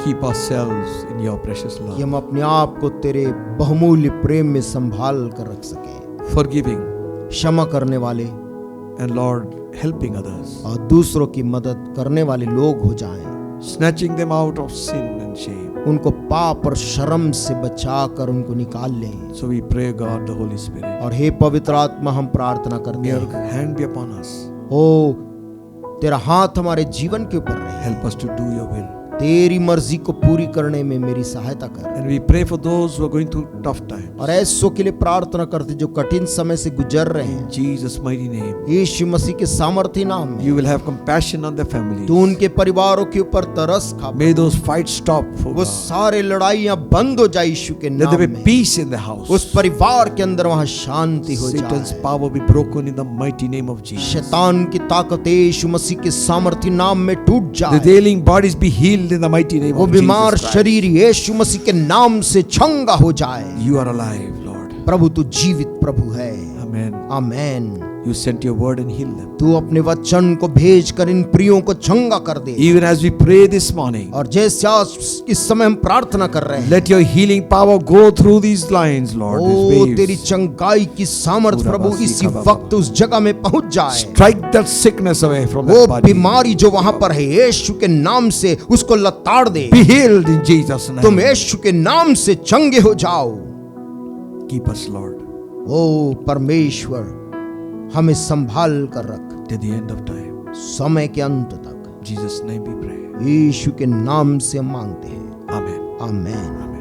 keep ourselves in your precious
कि
love.
हम अपने आप को तेरे बहुमूल्य प्रेम में संभाल कर रख सकें।
Forgiving
क्षमा करने वाले
and Lord, helping others.
और दूसरों की मदद करने वाले लोग हो जाएं।
Snatching them out of sin and shame.
उनको पाप और शर्म से बचाकर उनको निकाल लें।
So we pray, God, the Holy Spirit.
और हे पवित्र आत्मा, हम प्रार्थना करते
May your
हैं,
hand be upon us.
ओ तेरा हाथ हमारे जीवन के ऊपर रहे,
Help us to do your will.
तेरी मर्जी को पूरी करने में मेरी सहायता कर।
And we pray for those who are going through tough times.
और ऐसों के लिए प्रार्थना करते जो कठिन समय से गुजर रहे हैं,
In Jesus' mighty name,
यीशु मसीह के सामर्थ्य नाम में
you will have compassion on their families.
तू उनके परिवारों के ऊपर तरस खा।
May those fights stop, oh
वो
God.
सारे लड़ाइयां बंद हो जाए यीशु के
Let
नाम
there be
में।
peace in the house.
उस परिवार के अंदर वहां शांति हो
Satan's
जाए।
power be broken in the mighty name of Jesus.
शैतान की ताकत यीशु मसीह के सामर्थ्य नाम में टूट
The
जाए।
ailing bodies be healed in the mighty name
वो
of
बीमार
Jesus Christ.
शरीर यीशु मसीह के नाम से चंगा हो जाए।
You are alive, Lord.
प्रभु तू जीवित प्रभु है।
Amen.
Amen.
You sent your word and healed them.
तू अपने वचन को भेजकर इन प्रियों को चंगा कर दे।
Even as we pray this morning,
और जैसे आज इस समय हम प्रार्थना कर रहे हैं,
let your healing power go through these lines, Lord.
O
These
तेरी
waves.
चंगाई की सामर्थ प्रभु इसी वक्त उस जगह में पहुंच जाए।
Strike that sickness away from
वो
that body.
बीमारी जो वहां पर है यीशु के नाम से उसको लताड़ दे।
Be healed in Jesus' name.
तुम यीशु के नाम से चंगे हो जाओ।
Keep us, Lord,
ओ परमेश्वर, हमें संभाल कर रख
till the end of time.
समय के अंत तक।
In Jesus' name we pray.
यीशु के नाम से हम मांगते हैं,
Amen.
आमेन।